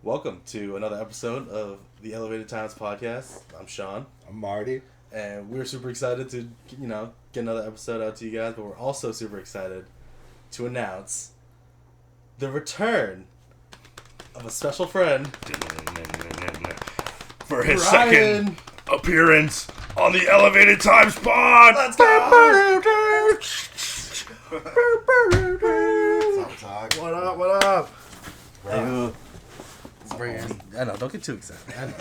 Welcome to another episode of the Elevated Times podcast. I'm Sean. I'm Marty. And we're super excited to, get another episode out to you guys, but we're also super excited to announce the return of a special friend For his Ryan. second appearance on the Elevated Times pod. Let's go! What's up, Todd? What up, what up? Hey, I know, don't get too excited. I know.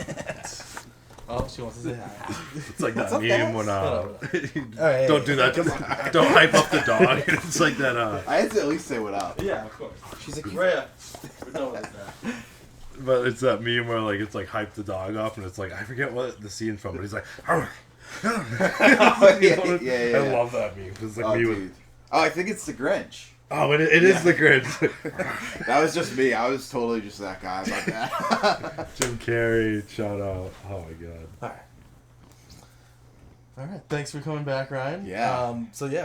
Oh, she wants to say hi. It's like that up, meme guys? when, Alright, don't do that. Don't hype up the dog. It's like that, I had to at least say what up. Yeah, of course. She's like, Rhea. We're done with this now. but it's that meme where, like, it's like hype the dog up and it's like, I forget what the scene's from, but he's like, yeah. I love that meme. It's like me with, Dude. Oh, I think it's the Grinch. oh, it is the Grinch. That was just me. I was totally just that guy about that. Jim Carrey, shout out. Oh my god. All right. Thanks for coming back, Ryan. Yeah.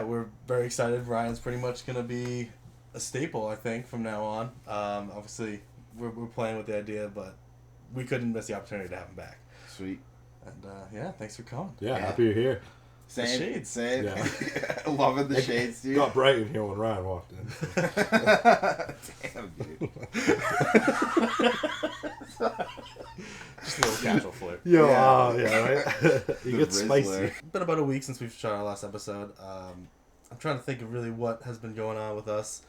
We're very excited. Ryan's pretty much going to be a staple, I think, from now on. Obviously, we're playing with the idea, but we couldn't miss the opportunity to have him back. Sweet. And, than's for coming. Yeah, happy you're here. Same. The shades. Same. Yeah. Loving the shades, dude. Got bright in here when Ryan walked in. Damn, dude. Just a little casual flirt. Yo, Yeah. right? You The get spicy. Rizzler. It's been about a week since we've shot our last episode. I'm trying to think of really what has been going on with us.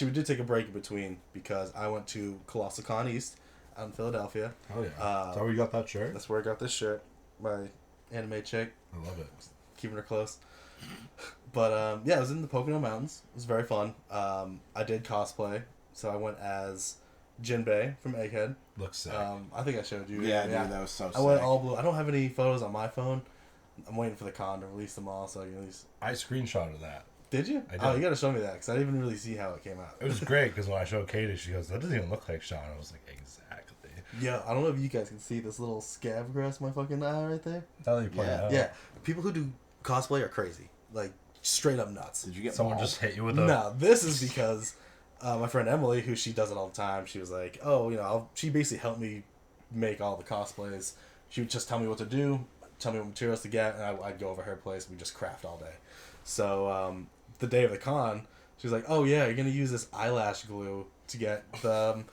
We did take a break in between because I went to Colossal Con East out in Philadelphia. Oh yeah. That's how we got that shirt. That's where I got this shirt. My anime chick, I love it. keeping her close. But I was in the Pocono Mountains. It was very fun. I did cosplay, so I went as Jinbei from Egghead. Looks sick. I think I showed you. Yeah, dude, that was so sick. I went all blue. I don't have any photos on my phone. I'm waiting for the con to release them all, so I can at least. I screenshotted that. Did you? I did. Oh, you gotta show me that because I didn't even really see how it came out. It was great because when I showed Katie, she goes, "That doesn't even look like Sean." I was like, "Exactly." Yeah, I don't know if you guys can see this little scab across my fucking eye right there. Now that you point it out, Yeah, people who do cosplay are crazy, like straight up nuts. Did you get someone mauled? just hit you with a. No, this is because my friend Emily, who she does it all the time, she was like, she basically helped me make all the cosplays. She would just tell me what to do, tell me what materials to get, and I'd go over her place and we just craft all day. So the day of the con, she was like, oh yeah, you're gonna use this eyelash glue to get the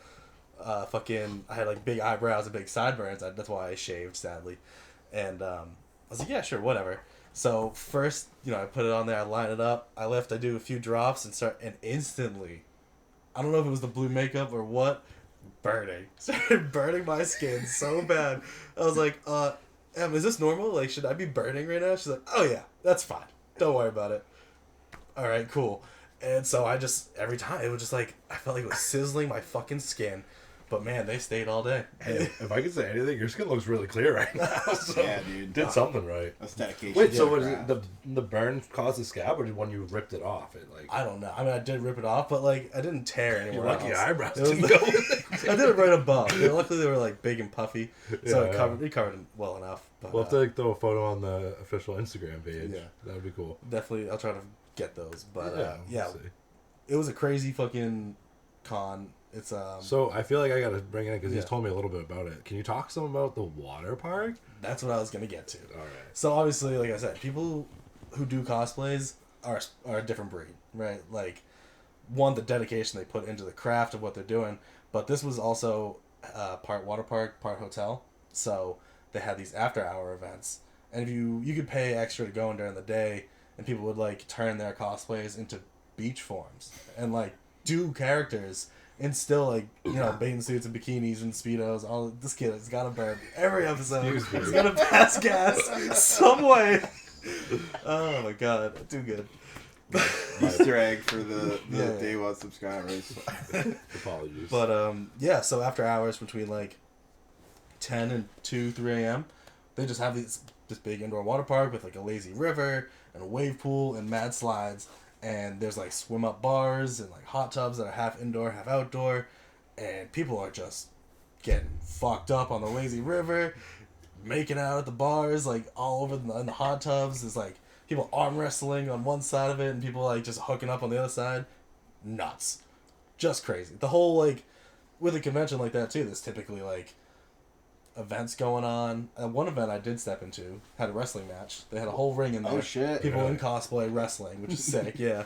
I had like big eyebrows and big sideburns. That's why I shaved, sadly. And I was like, yeah, sure, whatever. So first, I put it on there, I line it up, I do a few drops and instantly, I don't know if it was the blue makeup or what, burning. Started burning my skin so bad. I was like, Em, is this normal? Like, should I be burning right now? She's like, oh yeah, that's fine. Don't worry about it. All right, cool. And so every time, it was just like, I felt like it was sizzling my fucking skin. But man, they stayed all day. Hey, if I could say anything, your skin looks really clear right now. So Yeah, dude. did something right. That's dedication. Wait, so to was the it craft. the burn caused the scab, or did when you ripped it off? It like I don't know. I mean, I did rip it off, but like, I didn't tear your anywhere lucky else. eyebrows It was- didn't go with it. I did it right above. Luckily, they were like big and puffy, so Yeah, it covered it well enough. But, We'll have to throw a photo on the official Instagram page. Yeah. That would be cool. definitely, I'll try to get those. But we'll see. it was a crazy fucking con. It's So I feel like I gotta bring it in because Yeah. he's told me a little bit about it. Can you talk some about the water park? that's what I was gonna get to. All right. So obviously, like I said, people who do cosplays are a different breed, right? Like, one, the dedication they put into the craft of what they're doing, but this was also part water park, part hotel. So they had these after hour events, and if you could pay extra to go in during the day, and people would like turn their cosplays into beach forms and like do characters. And still, like, bathing suits and bikinis and Speedos. All this kid has got to burn every episode. Excuse me. He's got to pass gas some way. Oh, my God. Too good. Easter egg for the Yeah. day one subscribers. Apologies. But, so after hours between, like, 10 and 2, 3 a.m., they just have this big indoor water park with, like, a lazy river and a wave pool and mad slides. And there's like swim up bars and like hot tubs that are half indoor, half outdoor, and people are just getting fucked up on the lazy river, making out at the bars, like all over in the hot tubs. There's like people arm wrestling on one side of it and people like just hooking up on the other side. Nuts. Just crazy. The whole like with a convention like that too, there's typically like events going on. One event I did step into had a wrestling match. They had a whole ring in there. Oh shit! People in cosplay wrestling, which is sick. Yeah.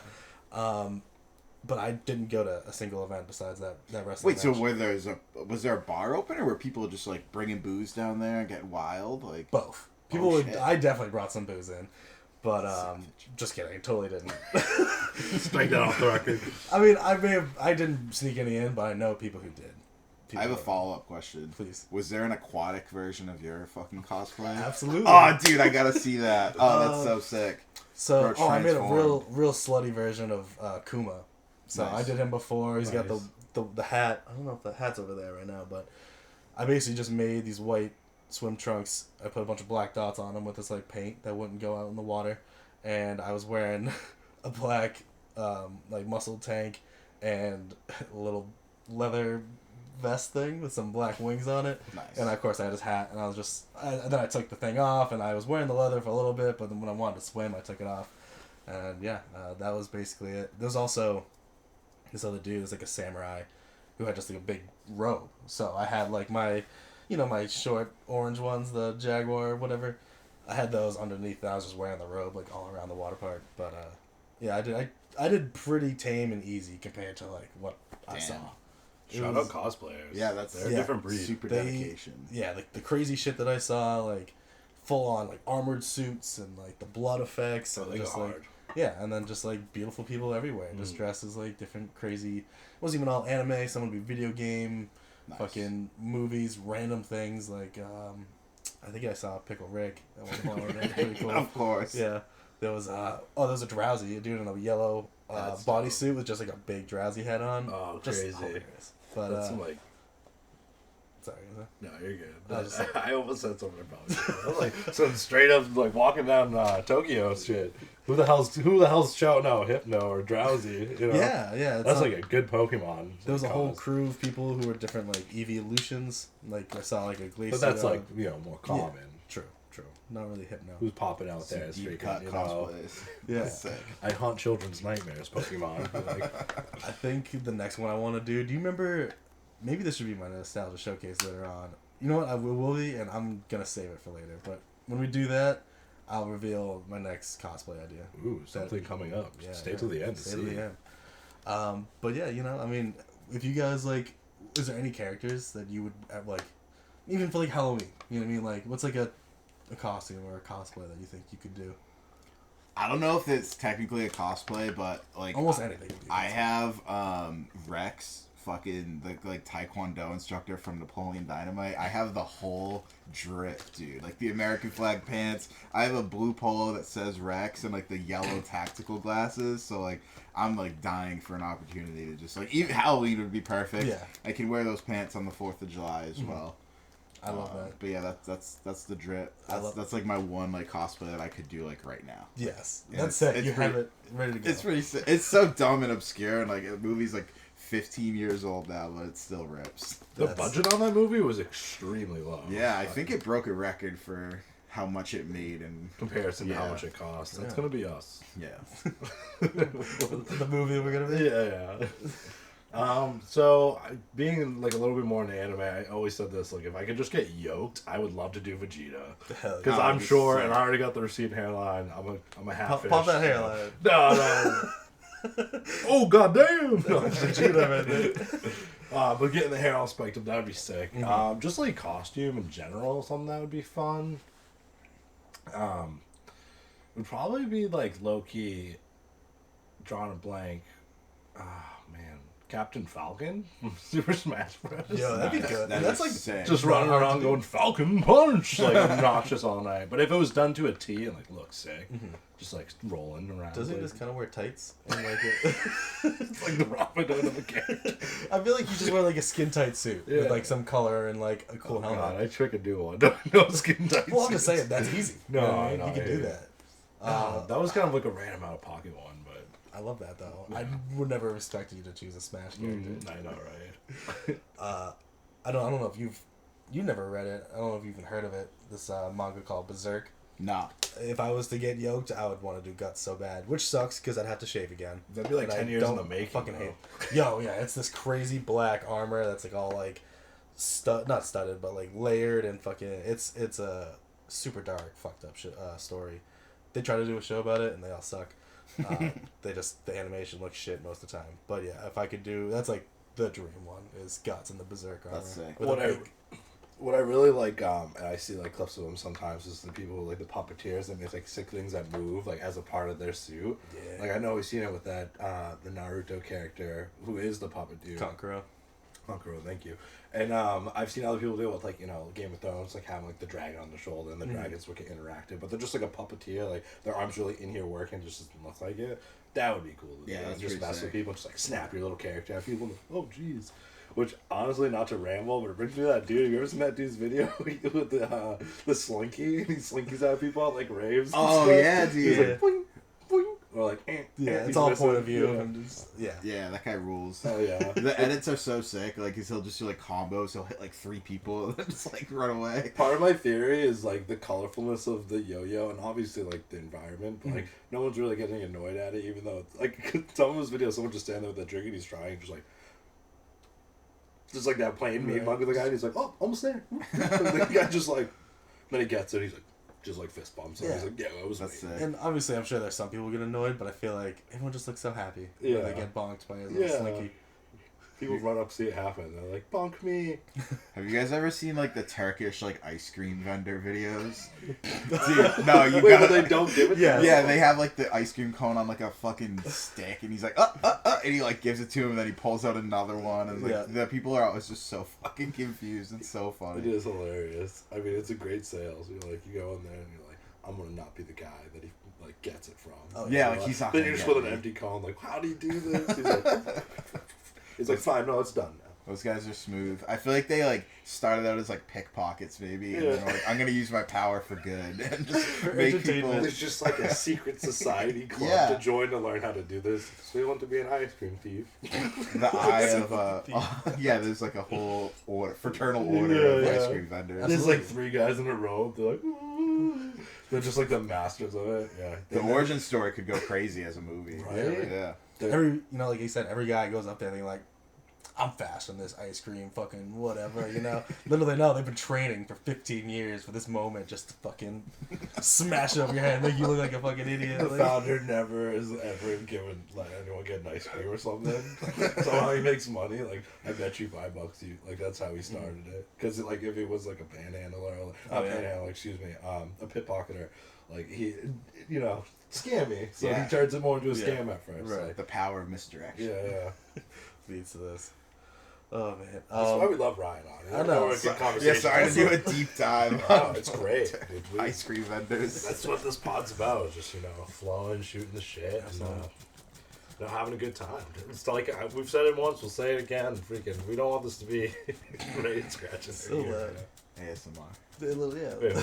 But I didn't go to a single event besides that wrestling. Wait, match. so was there a bar open, or were people just like bringing booze down there and getting wild? Like both. I definitely brought some booze in, but just kidding. Totally didn't. Strike that off the record. I mean, I didn't sneak any in, but I know people who did. I have a follow-up question. Please. Was there an aquatic version of your fucking cosplay? Absolutely. Oh, dude, I gotta see that. Oh, that's so sick. So, I made a real slutty version of Kuma. So Nice. I did him before. He's got the hat. I don't know if the hat's over there right now, but I basically just made these white swim trunks. I put a bunch of black dots on them with this like paint that wouldn't go out in the water, and I was wearing a black like muscle tank and a little leather vest thing with some black wings on it. Nice. And of course I had his hat, and I was just then I took the thing off, and I was wearing the leather for a little bit, but then when I wanted to swim I took it off, and yeah, that was basically it. There's also this other dude, is like a samurai who had just like a big robe, so I had like my my short orange ones, the jaguar or whatever, I had those underneath, and I was just wearing the robe like all around the water park. But yeah, I did pretty tame and easy compared to like what I saw. Shout out cosplayers. Yeah, they're a different breed. Super dedication. Yeah, like the crazy shit that I saw, like full on like armored suits and like the blood effects, and they just go like hard. yeah, and then just like beautiful people everywhere, just dressed as like different crazy. It wasn't even all anime. Some would be video game, fucking movies, random things like I think I saw Pickle Rick at one point. That was pretty cool. Of course. Yeah, there was there was a Drowsy, a dude in a yellow bodysuit with just like a big Drowsy head on. Oh, just crazy. hilarious. But That's like. sorry. No, you're good. I I almost said something probably. I was like, some straight up like walking down Tokyo shit. Who the hell's shouting out Hypno or Drowsy? You know? Yeah. That's like a good Pokemon. There was a whole crew of people who were different like evolutions. Like I saw like a Glacier. But that's like more common. True. Not really Hypno. Who's popping out there? Deep Freaking, cut cosplays. Yeah. That's sick. I haunt children's nightmares, Pokemon. Like, I think the next one I want to do. Do you remember? Maybe this should be my nostalgia showcase later on. You know what? I will be, and I'm gonna save it for later. But when we do that, I'll reveal my next cosplay idea. ooh, something coming up. Yeah, Stay till the end to Stay till see. the end. But yeah, I mean, if you guys like, is there any characters that you would like, even for like Halloween? You know what I mean? Like, what's like a costume or a cosplay that you think you could do? I don't know if it's technically a cosplay, but like Almost anything. Would be I have Rex, fucking the like Taekwondo instructor from Napoleon Dynamite. I have the whole drip, dude. Like the American flag pants. I have a blue polo that says Rex and like the yellow tactical glasses. So like I'm like dying for an opportunity to just like even Halloween would be perfect. Yeah. I can wear those pants on the 4th of July as well. I love that. But yeah, that's the drip. That's like my one like cosplay that I could do like right now. Yes, Yeah, that's it. it's You pretty- have it ready to go. It's pretty sick. It's so dumb and obscure, and like the movie's like 15 years old now, but it still rips. The budget on that movie was extremely low. Yeah, I think it broke a record for how much it made and Comparison to how Yeah. much it cost. That's Yeah. gonna be us. yeah. the movie we're gonna be. Yeah. So being like a little bit more into anime, I always said this: like, if I could just get yoked, I would love to do Vegeta Hell because Oh, I'm this sure, is and I already got the receding hairline. I'm a half. Pop that hairline. No. Oh goddamn! No, Vegeta right there. but getting the hair all spiked up, that would be sick. Just like costume in general, something that would be fun. Would probably be like low key. Drawing a blank. Man, Captain Falcon from Super Smash Bros. Yo, that'd be good. That's like sick. Just running around going Falcon Punch, like obnoxious all night. But if it was done to a T and like looked sick, just like rolling around. Doesn't he like, just kind of wear tights? And like it's like the Robin Hood of a character. I feel like you just wear like a skin tight suit Yeah. with like some color and like a cool Oh helmet. God, I trick a do one. No skin tight. Well, I'm just suits. saying that's easy. No, You know what I mean? no, you can yeah, do yeah. that. That was kind of like a random out of pocket one, but I love that though. I would never have expected you to choose a Smash character. I know, right? I don't know if you've never read it. I don't know if you've even heard of it. This manga called Berserk. Nah. if I was to get yoked, I would want to do guts so bad, which sucks because I'd have to shave again. That'd be like And 10 I years in don't the making. Fucking Bro. hate. Yo, yeah, it's this crazy black armor that's like all like not studded, but like layered and fucking. It's a super dark, fucked up story. They try to do a show about it and they all suck. The animation looks shit most of the time. But yeah, if I could do, that's like the dream one is guts and the berserk armor. That's sick. With a big- What I really like, and I see like clips of them sometimes, is the people like the puppeteers that make like sick things that move like as a part of their suit. Yeah. Like I know we've seen it with that the Naruto character who is the puppet dude. Kankuro. Kankuro, thank you. And I've seen other people do it with like Game of Thrones, like having like the dragon on the shoulder and the dragon's looking interactive, but they're just like a puppeteer, like their arms really in here working, just doesn't look like it. That would be cool. To do. Yeah, that's just pretty mess sick. with people, just like snap your little character at people. Oh jeez. Which honestly, not to ramble, but it brings me to that dude. Have you ever seen that dude's video with the slinky? He slinkies at people at like raves. and Oh, stuff. yeah, dude. He's like boing, boing, or like Yeah, it's he's all missing. point of view. Yeah. And just, yeah. Yeah, that guy rules. Oh yeah. The edits are so sick. Like, 'cause he'll just do like combos. He'll hit like 3 people and then just like run away. Part of my theory is like the colorfulness of the yo-yo and obviously like the environment, but like no one's really getting annoyed at it, even though it's, like some of his videos, someone just standing there with a drink and he's trying, just like that playing mean mug with the guy, and he's like, oh, almost there. The guy just like, then he gets it, he's like, just like fist bumps him. Yeah. He's like, yeah, that was me. That's sick. And obviously, I'm sure there's some people who get annoyed, but I feel like everyone just looks so happy when Yeah. they get bonked by a little Yeah. slinky. People run up, see it happen, they're like, bonk me. Have you guys ever seen like the Turkish like ice cream vendor videos? Dude, no, you Wait, gotta. but they don't give it Yeah. to him? Yeah, they have like the ice cream cone on like a fucking stick, and he's like, and he like gives it to him, and then he pulls out another one, and like Yeah. the people are always just so fucking confused. It's so It funny. is hilarious. I mean, it's a great sales. You're like, you go in there and you're like, I'm gonna not be the guy that he like gets it from. Oh, Yeah, like he's not. Then gonna you just get put an me. empty cone, like, how do you do this? He's like, fine, no, it's done now. Those guys are smooth. I feel like they like started out as like pickpockets maybe, and Yeah. then like I'm gonna use my power for good and just make people. entertainment. There's just like a secret society club Yeah. to join to learn how to do this. So you want to be an ice cream thief? The eye of yeah. There's like a whole fraternal order of Yeah, ice yeah. cream vendors. There's like 3 guys in a row. They're like, ooh. They're just like the masters of it. Yeah. The origin story could go crazy as a movie. Right? Yeah. Every, like you said, every guy goes up there and they're like, I'm fast on this ice cream, fucking whatever, Little they know, they've been training for 15 years for this moment just to fucking smash it over your head and make you look like a fucking idiot. The Like, founder never has ever given let anyone get an ice cream or something. Somehow he makes money. Like I bet you $5. You like that's how he started it. Because like if he was like a panhandler, or, not panhandler, excuse me, a pickpocketer, like he, scam me. So Yeah. he turns it more into a Yeah. scam at first. Right. Like, The power of misdirection. yeah. leads to this. Oh, man. That's why we love Ryan on. I know. We're a good Yeah, conversation. sorry to do a deep dive. Oh, it's great. Dude. Ice cream vendors. That's what this pod's about. Is just flowing, shooting the shit, and having a good time. It's like we've said it once, we'll say it again. Freaking, we don't want this to be raid scratching. So loud. ASMR. A little, yeah. Wait.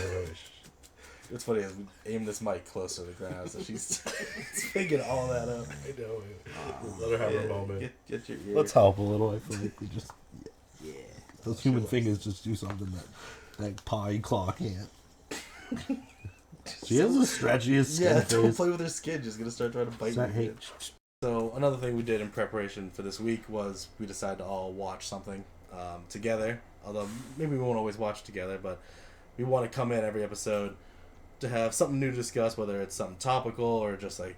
What's funny is we aim this mic closer to the ground, so she's picking all that up. I know. Let her have a moment. Get your ear. Let's help a little. I feel like we just Yeah. those human fingers just do something that pie claw can't. She has the stretchiest skin Yeah, don't face. play with her skin. She's gonna start trying to bite Sorry, you. So another thing we did in preparation for this week was we decided to all watch something together. Although maybe we won't always watch together, but we want to come in every episode to have something new to discuss, whether it's something topical or just like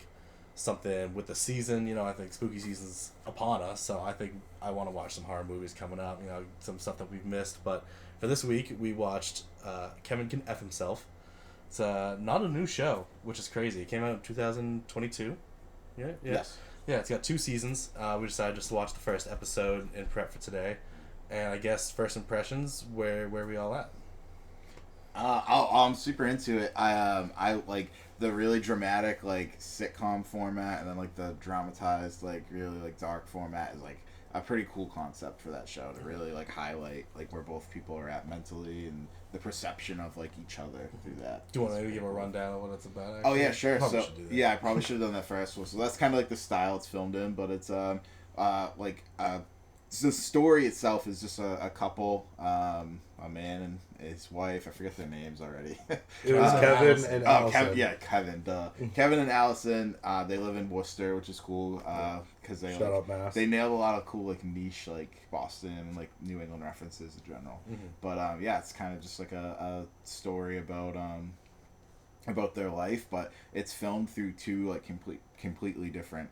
something with the season. I think spooky season's upon us, so I think I want to watch some horror movies coming up. Some stuff that we've missed. But for this week, we watched Kevin Can F Himself. It's not a new show, which is crazy. It came out in 2022. Yeah. Yes. Yeah, it's got 2 seasons. We decided just to watch the first episode in prep for today. And I guess first impressions, where we all at? I'm super into it. I like the really dramatic like sitcom format, and then like the dramatized like really like dark format is like a pretty cool concept for that show to really like highlight like where both people are at mentally and the perception of like each other through that. Do you want to maybe give a rundown of what it's about? Oh yeah, sure. Probably So should do that. yeah, I probably should have done that first one. So that's kind of like the style it's filmed in, but it's like the story itself is just a couple, a man and his wife. I forget their names already. It was Kevin and Allison. Kevin. Duh. Kevin and Allison. They live in Worcester, which is cool because they Shut up, Mass. they nailed a lot of cool like niche like Boston and like New England references in general. But yeah, it's kind of just like a story about their life, but it's filmed through two like completely different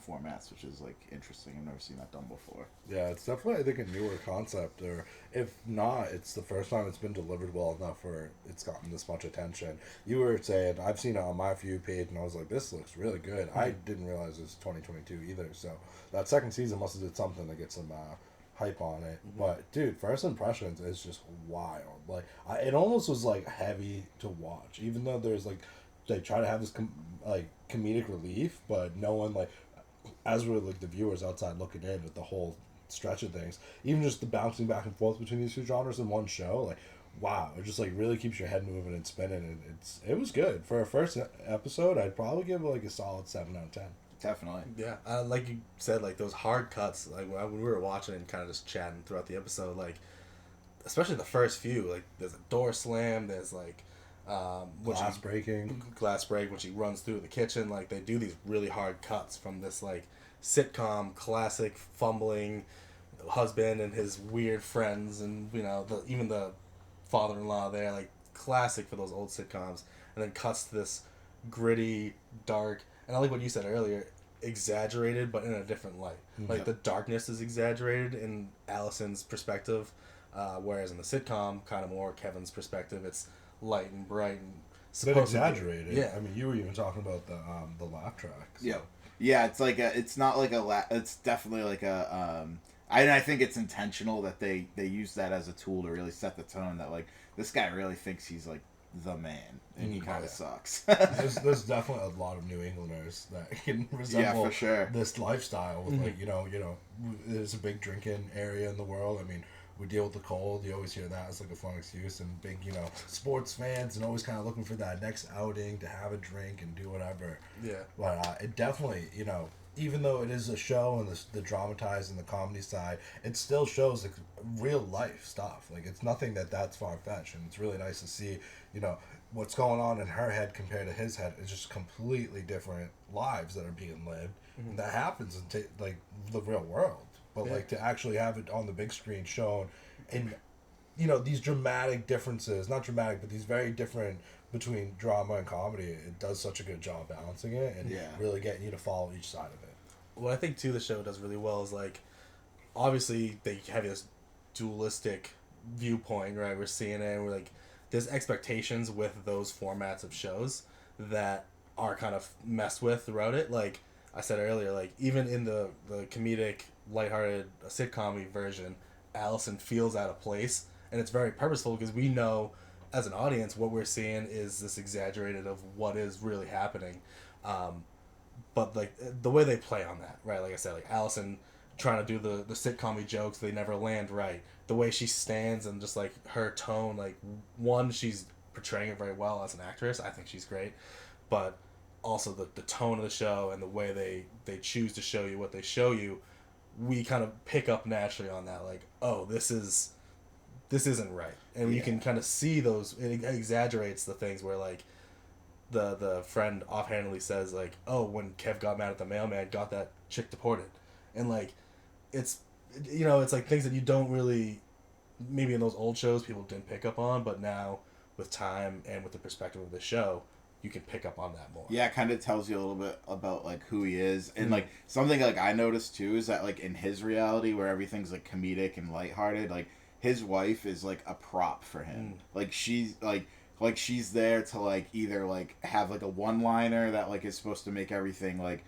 formats, which is like interesting. I've never seen that done before. Yeah, it's definitely, I think, a newer concept, or if not, it's the first time it's been delivered well enough where it's gotten this much attention. You were saying, I've seen it on my view page, and I was like, this looks really good. I didn't realize it was 2022 either, so that second season must have did something to get some hype on it. But dude, first impressions is just wild. Like, it almost was like heavy to watch, even though there's like they try to have this comedic relief, but no one like, as we're like the viewers outside looking in at the whole stretch of things, even just the bouncing back and forth between these two genres in one show, like wow, it just like really keeps your head moving and spinning, and it was good for a first episode. I'd probably give it like a solid 7 out of 10. Definitely. Yeah, like you said, like those hard cuts, like when we were watching and kind of just chatting throughout the episode, like especially the first few, like there's a door slam, there's like Glass break when she runs through the kitchen. Like they do these really hard cuts from this like sitcom classic fumbling husband and his weird friends, and you know even the father-in-law there, like classic for those old sitcoms, and then cuts to this gritty, dark, and I like what you said earlier, exaggerated but in a different light. Like the darkness is exaggerated in Allison's perspective, whereas in the sitcom, kind of more Kevin's perspective, it's light and bright and but exaggerated. Yeah, I mean, you were even talking about the laugh tracks. So. Yeah, it's like it's not like it's definitely like I think it's intentional that they use that as a tool to really set the tone that like this guy really thinks he's like the man and he kind of sucks. there's definitely a lot of New Englanders that can resemble for sure. this lifestyle with like you know there's a big drinking area in the world. I mean, we deal with the cold. You always hear that as like a fun excuse, and big sports fans and always kind of looking for that next outing to have a drink and do whatever. Yeah, but it definitely even though it is a show and the dramatized and the comedy side, it still shows like real life stuff. Like it's nothing that's far-fetched, and it's really nice to see what's going on in her head compared to his head. It's just completely different lives that are being lived, and that happens in like the real world. But like to actually have it on the big screen shown, and these dramatic differences, not dramatic, but these very different between drama and comedy, it does such a good job balancing it and really getting you to follow each side of it. What I think too the show does really well is like, obviously they have this dualistic viewpoint, right? We're seeing it, and we're like, there's expectations with those formats of shows that are kind of messed with throughout it. Like I said earlier, like even in the comedic, lighthearted sitcom version, Allison feels out of place, and it's very purposeful because we know as an audience what we're seeing is this exaggerated of what is really happening, but like the way they play on that, right? Like I said, like Allison trying to do the sitcom jokes, they never land right. The way she stands and just like her tone, like one, she's portraying it very well as an actress. I think she's great, but also the tone of the show and the way they choose to show you what they show you, we kind of pick up naturally on that, like, oh, this isn't right. And you can kind of see those, it exaggerates the things where like the friend offhandedly says like, oh, when Kev got mad at the mailman, got that chick deported. And like it's like things that you don't really, maybe in those old shows people didn't pick up on, but now with time and with the perspective of the show, you can pick up on that more. Yeah, it kind of tells you a little bit about like who he is, and like something like I noticed too is that like in his reality where everything's like comedic and lighthearted, like his wife is like a prop for him. Like she's she's there to like either like have like a one-liner that like is supposed to make everything like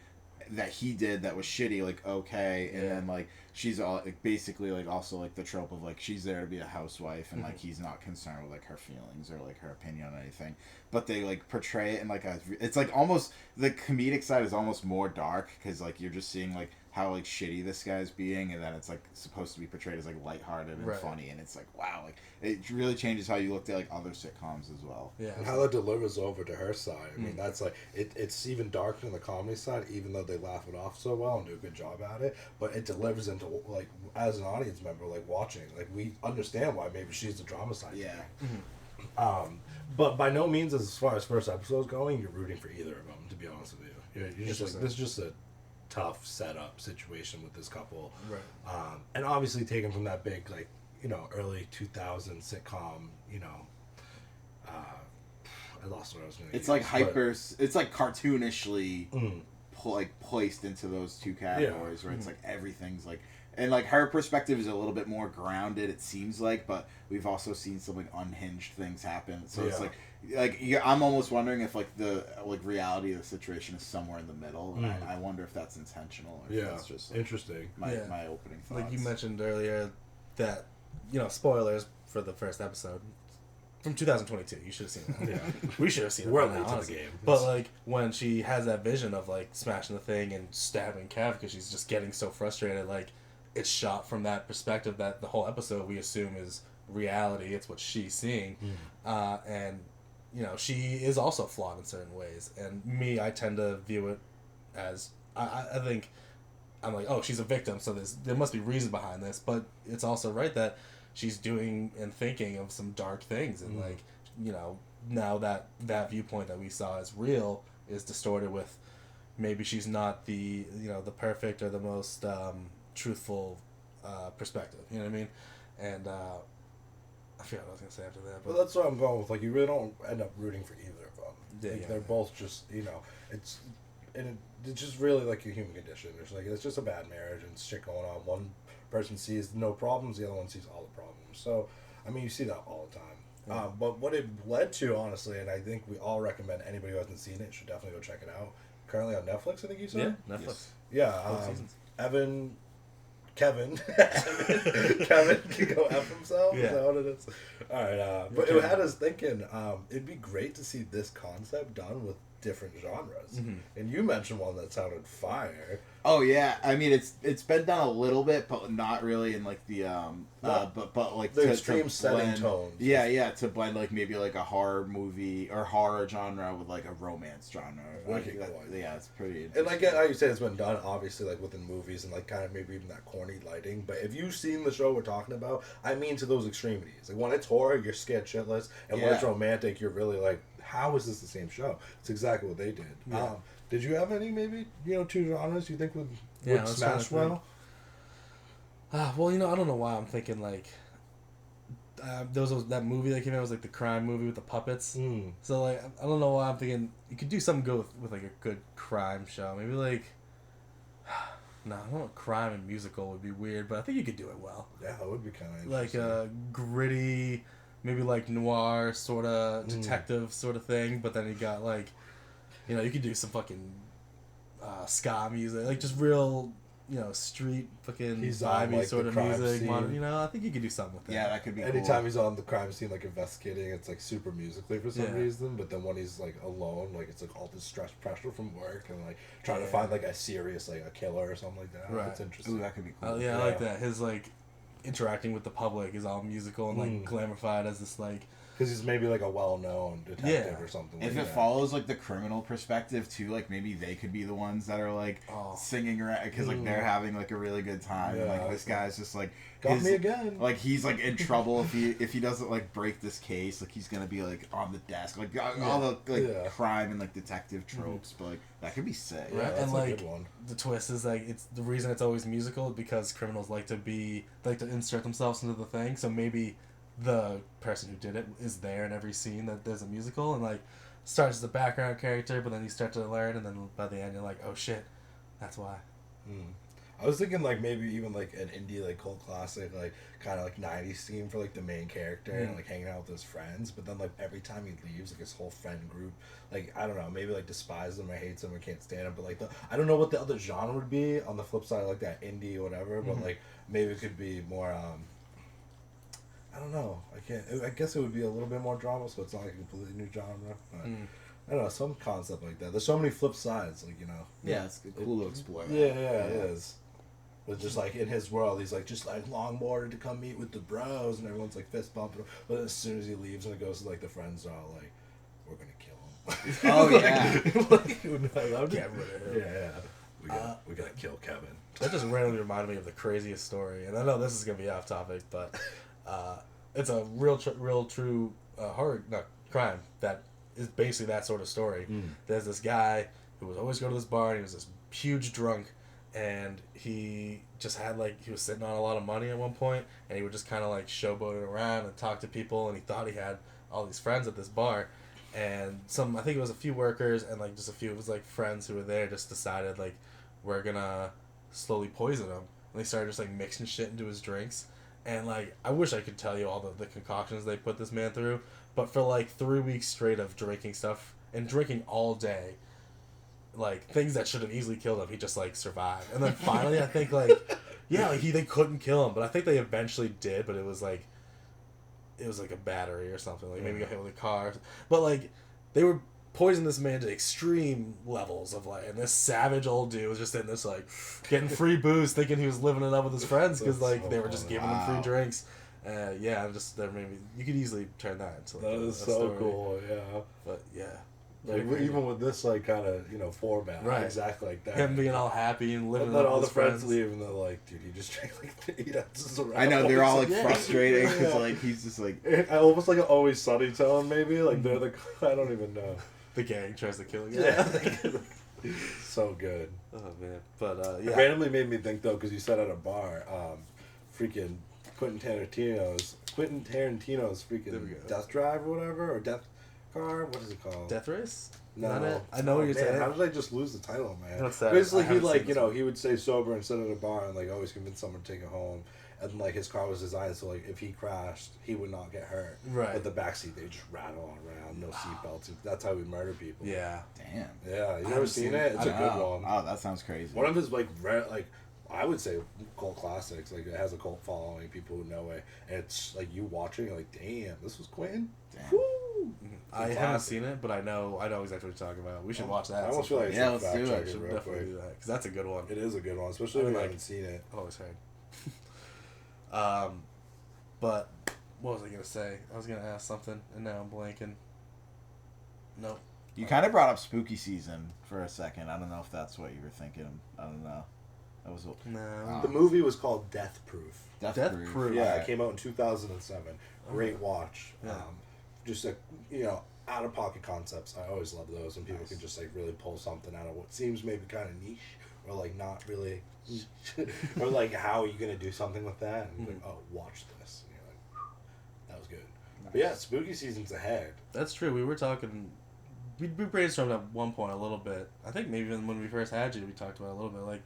that he did that was shitty like okay, and then like she's all like basically like also like the trope of like she's there to be a housewife and like he's not concerned with like her feelings or like her opinion on anything, but they like portray it in like it's like almost the comedic side is almost more dark because like you're just seeing like how like shitty this guy's being, and then it's like supposed to be portrayed as like lighthearted and funny, and it's like wow, like it really changes how you looked at like other sitcoms as well. Yeah, and how that delivers over to her side. I mean, that's like it's even darker in the comedy side, even though they laugh it off so well and do a good job at it. But it delivers into to like as an audience member, like watching, like we understand why maybe she's the drama side. Yeah. But by no means, as far as first episode's going, you're rooting for either of them. To be honest with you, you're just like, this is just a tough setup situation with this couple, Right. And obviously taken from that big like early 2000s sitcom. I lost what I was going to. It's like hyper. It's like cartoonishly, placed into those two categories where it's like everything's like, and like her perspective is a little bit more grounded. It seems like, but we've also seen some like unhinged things happen. So it's I'm almost wondering if like the reality of the situation is somewhere in the middle. And I wonder if that's intentional or if that's just like, interesting. My opening thoughts. Like you mentioned earlier, that spoilers for the first episode. From 2022, you should have seen that. Yeah, we should have seen it. We're Right late now, to the game. But like when she has that vision of like smashing the thing and stabbing Kev because she's just getting so frustrated, like it's shot from that perspective that the whole episode we assume is reality. It's what she's seeing, and she is also flawed in certain ways. And me, I tend to view it as I think I'm like, oh, she's a victim, so there must be reason behind this. But it's also right that she's doing and thinking of some dark things, and like now that viewpoint that we saw as real is distorted with maybe she's not the the perfect or the most truthful perspective. You know what I mean? And I forgot what I was gonna say after that. But that's what I'm going with. Like you really don't end up rooting for either of them. Yeah, like, they're both just it's just really like your human condition. It's like it's just a bad marriage and shit going on. One person sees no problems, the other one sees all the problems. So, I mean, you see that all the time. Yeah. But what it led to, honestly, and I think we all recommend anybody who hasn't seen it should definitely go check it out. Currently on Netflix, I think you said? Yeah, Netflix. Yeah. Kevin can go F himself? Yeah. Is that what it is? Alright, but it had us thinking, it'd be great to see this concept done with different genres. Mm-hmm. And you mentioned one that sounded fire. Oh yeah, I mean it's been done a little bit, but not really in like the but like the extreme setting tones. Yeah, to blend like maybe like a horror movie or horror genre with like a romance genre. Yeah, it's pretty. And I get how you say it's been done, obviously, like within movies and like kind of maybe even that corny lighting. But if you've seen the show we're talking about, I mean to those extremities. Like when it's horror, you're scared shitless, and when it's romantic, you're really like, how is this the same show? It's exactly what they did. Yeah. Did you have any maybe two genres you think would smash well? Well, I don't know why I'm thinking like there was that movie that came out, was like the crime movie with the puppets. So like I don't know why I'm thinking you could do something good with like a good crime show. Maybe like no, I don't know, crime and musical would be weird, but I think you could do it well. Yeah, that would be kind of like a gritty, maybe like noir sort of detective sort of thing. But then you got like, you could do some fucking ska music, like just real, street fucking vibey like, sort of music. I think you could do something with that. Yeah, that could be. Anytime he's on the crime scene, like investigating, it's like super musically for some reason. But then when he's like alone, like it's like all this stress pressure from work and like trying to find like a serious like a killer or something like that. Right. That's interesting. Ooh, that could be cool. I like that. His like interacting with the public is all musical and like glamorified as this like. Because he's maybe like a well-known detective or something. If it follows like the criminal perspective too, like maybe they could be the ones that are like singing around because like they're having like a really good time. Yeah, and, like this guy's just like got me again. Like he's like in trouble if he doesn't like break this case. Like he's gonna be like on the desk, like all the like crime and like detective tropes. But like that could be sick. Right, that's and a like good one. the twist is like it's the reason it's always musical because criminals like to insert themselves into the thing. So maybe the person who did it is there in every scene that there's a musical and like starts as a background character, but then you start to learn, and then by the end you're like, oh shit, that's why. I was thinking like maybe even like an indie like cult classic, like kind of like 90s theme for like the main character and like hanging out with his friends, but then like every time he leaves, like his whole friend group, like I don't know, maybe like despises him or hates him or can't stand him, but like I don't know what the other genre would be on the flip side, like that indie or whatever, but like maybe it could be more I don't know. I guess it would be a little bit more drama, so it's not like a completely new genre. But I don't know, some concept like that. There's so many flip sides, like Yeah, it's cool to explore. That. Yeah, it is. But just like in his world, he's like just like longboarded to come meet with the bros, and everyone's like fist bumping. But as soon as he leaves and it goes to like the friends are all like, "We're gonna kill him." Oh yeah. Get rid of him. Yeah. We gotta kill Kevin. That just randomly reminded me of the craziest story, and I know this is gonna be off topic, but it's a real true horror crime that is basically that sort of story. There's this guy who would always go to this bar, and he was this huge drunk, and he just had he was sitting on a lot of money at one point, and he would just kind of showboat it around and talk to people, and he thought he had all these friends at this bar, and I think it was a few workers and just a few of his friends who were there just decided we're gonna slowly poison him, and they started just mixing shit into his drinks, and I wish I could tell you all the concoctions they put this man through, but for 3 weeks straight of drinking stuff and drinking all day, things that should have easily killed him, he just survived. And then finally I think they couldn't kill him, but I think they eventually did, but it was a battery or something, maybe got hit with a car, but they were poisoning this man to extreme levels of and this savage old dude was just in this getting free booze, thinking he was living it up with his friends because they were just giving him free drinks. Just that maybe you could easily turn that into that is a so story. Cool, yeah. But yeah, even with this kind of format, right? Exactly like that. Him being all happy and living. And then up all with the his friends leave, and they're dude, he just drank 8 ounces around. I know they're all Yeah. frustrated because he's just almost like an Always Sunny tone, maybe. They're the I don't even know. The gang tries to kill him. Yeah. So good. Oh man, but It randomly made me think though, because you said at a bar, freaking Quentin Tarantino's freaking Death Drive or whatever, or Death Car. What is it called? Death Race. No, Not it? I know what you're saying. How did I just lose the title, man? What's that? Basically, I haven't seen he this he would stay sober and sit at a bar and always convince someone to take it home. And his car was designed so if he crashed, he would not get hurt. Right. But the backseat, they just rattle around, no seatbelts. That's how we murder people. Yeah. damn. Yeah, you never seen it? It's a good one. Oh, that sounds crazy. One of his I would say cult classics. It has a cult following. People who know it. And it's you watching, you're damn, this was Quentin. Damn. Woo! I haven't seen it, but I know exactly what you're talking about. We should watch that. I almost feel like Yeah, let's let's do it. We should definitely do that because that's a good one. It is a good one, especially if you haven't seen it. I've always heard. But what was I gonna say? I was gonna ask something, and now I'm blanking. Nope. You kind of brought up spooky season for a second. I don't know if that's what you were thinking. I don't know. That was No. The movie was called Death Proof. Death Proof. Proof. Yeah, it came out in 2007. Great watch. Yeah. Just out of pocket concepts. I always love those when people can just really pull something out of what seems maybe kind of niche or not really, or how are you gonna do something with that? And watch this. And you're that was good. Nice. But yeah, spooky season's ahead. That's true. We were talking. We brainstormed at one point a little bit. I think maybe even when we first had you, we talked about a little bit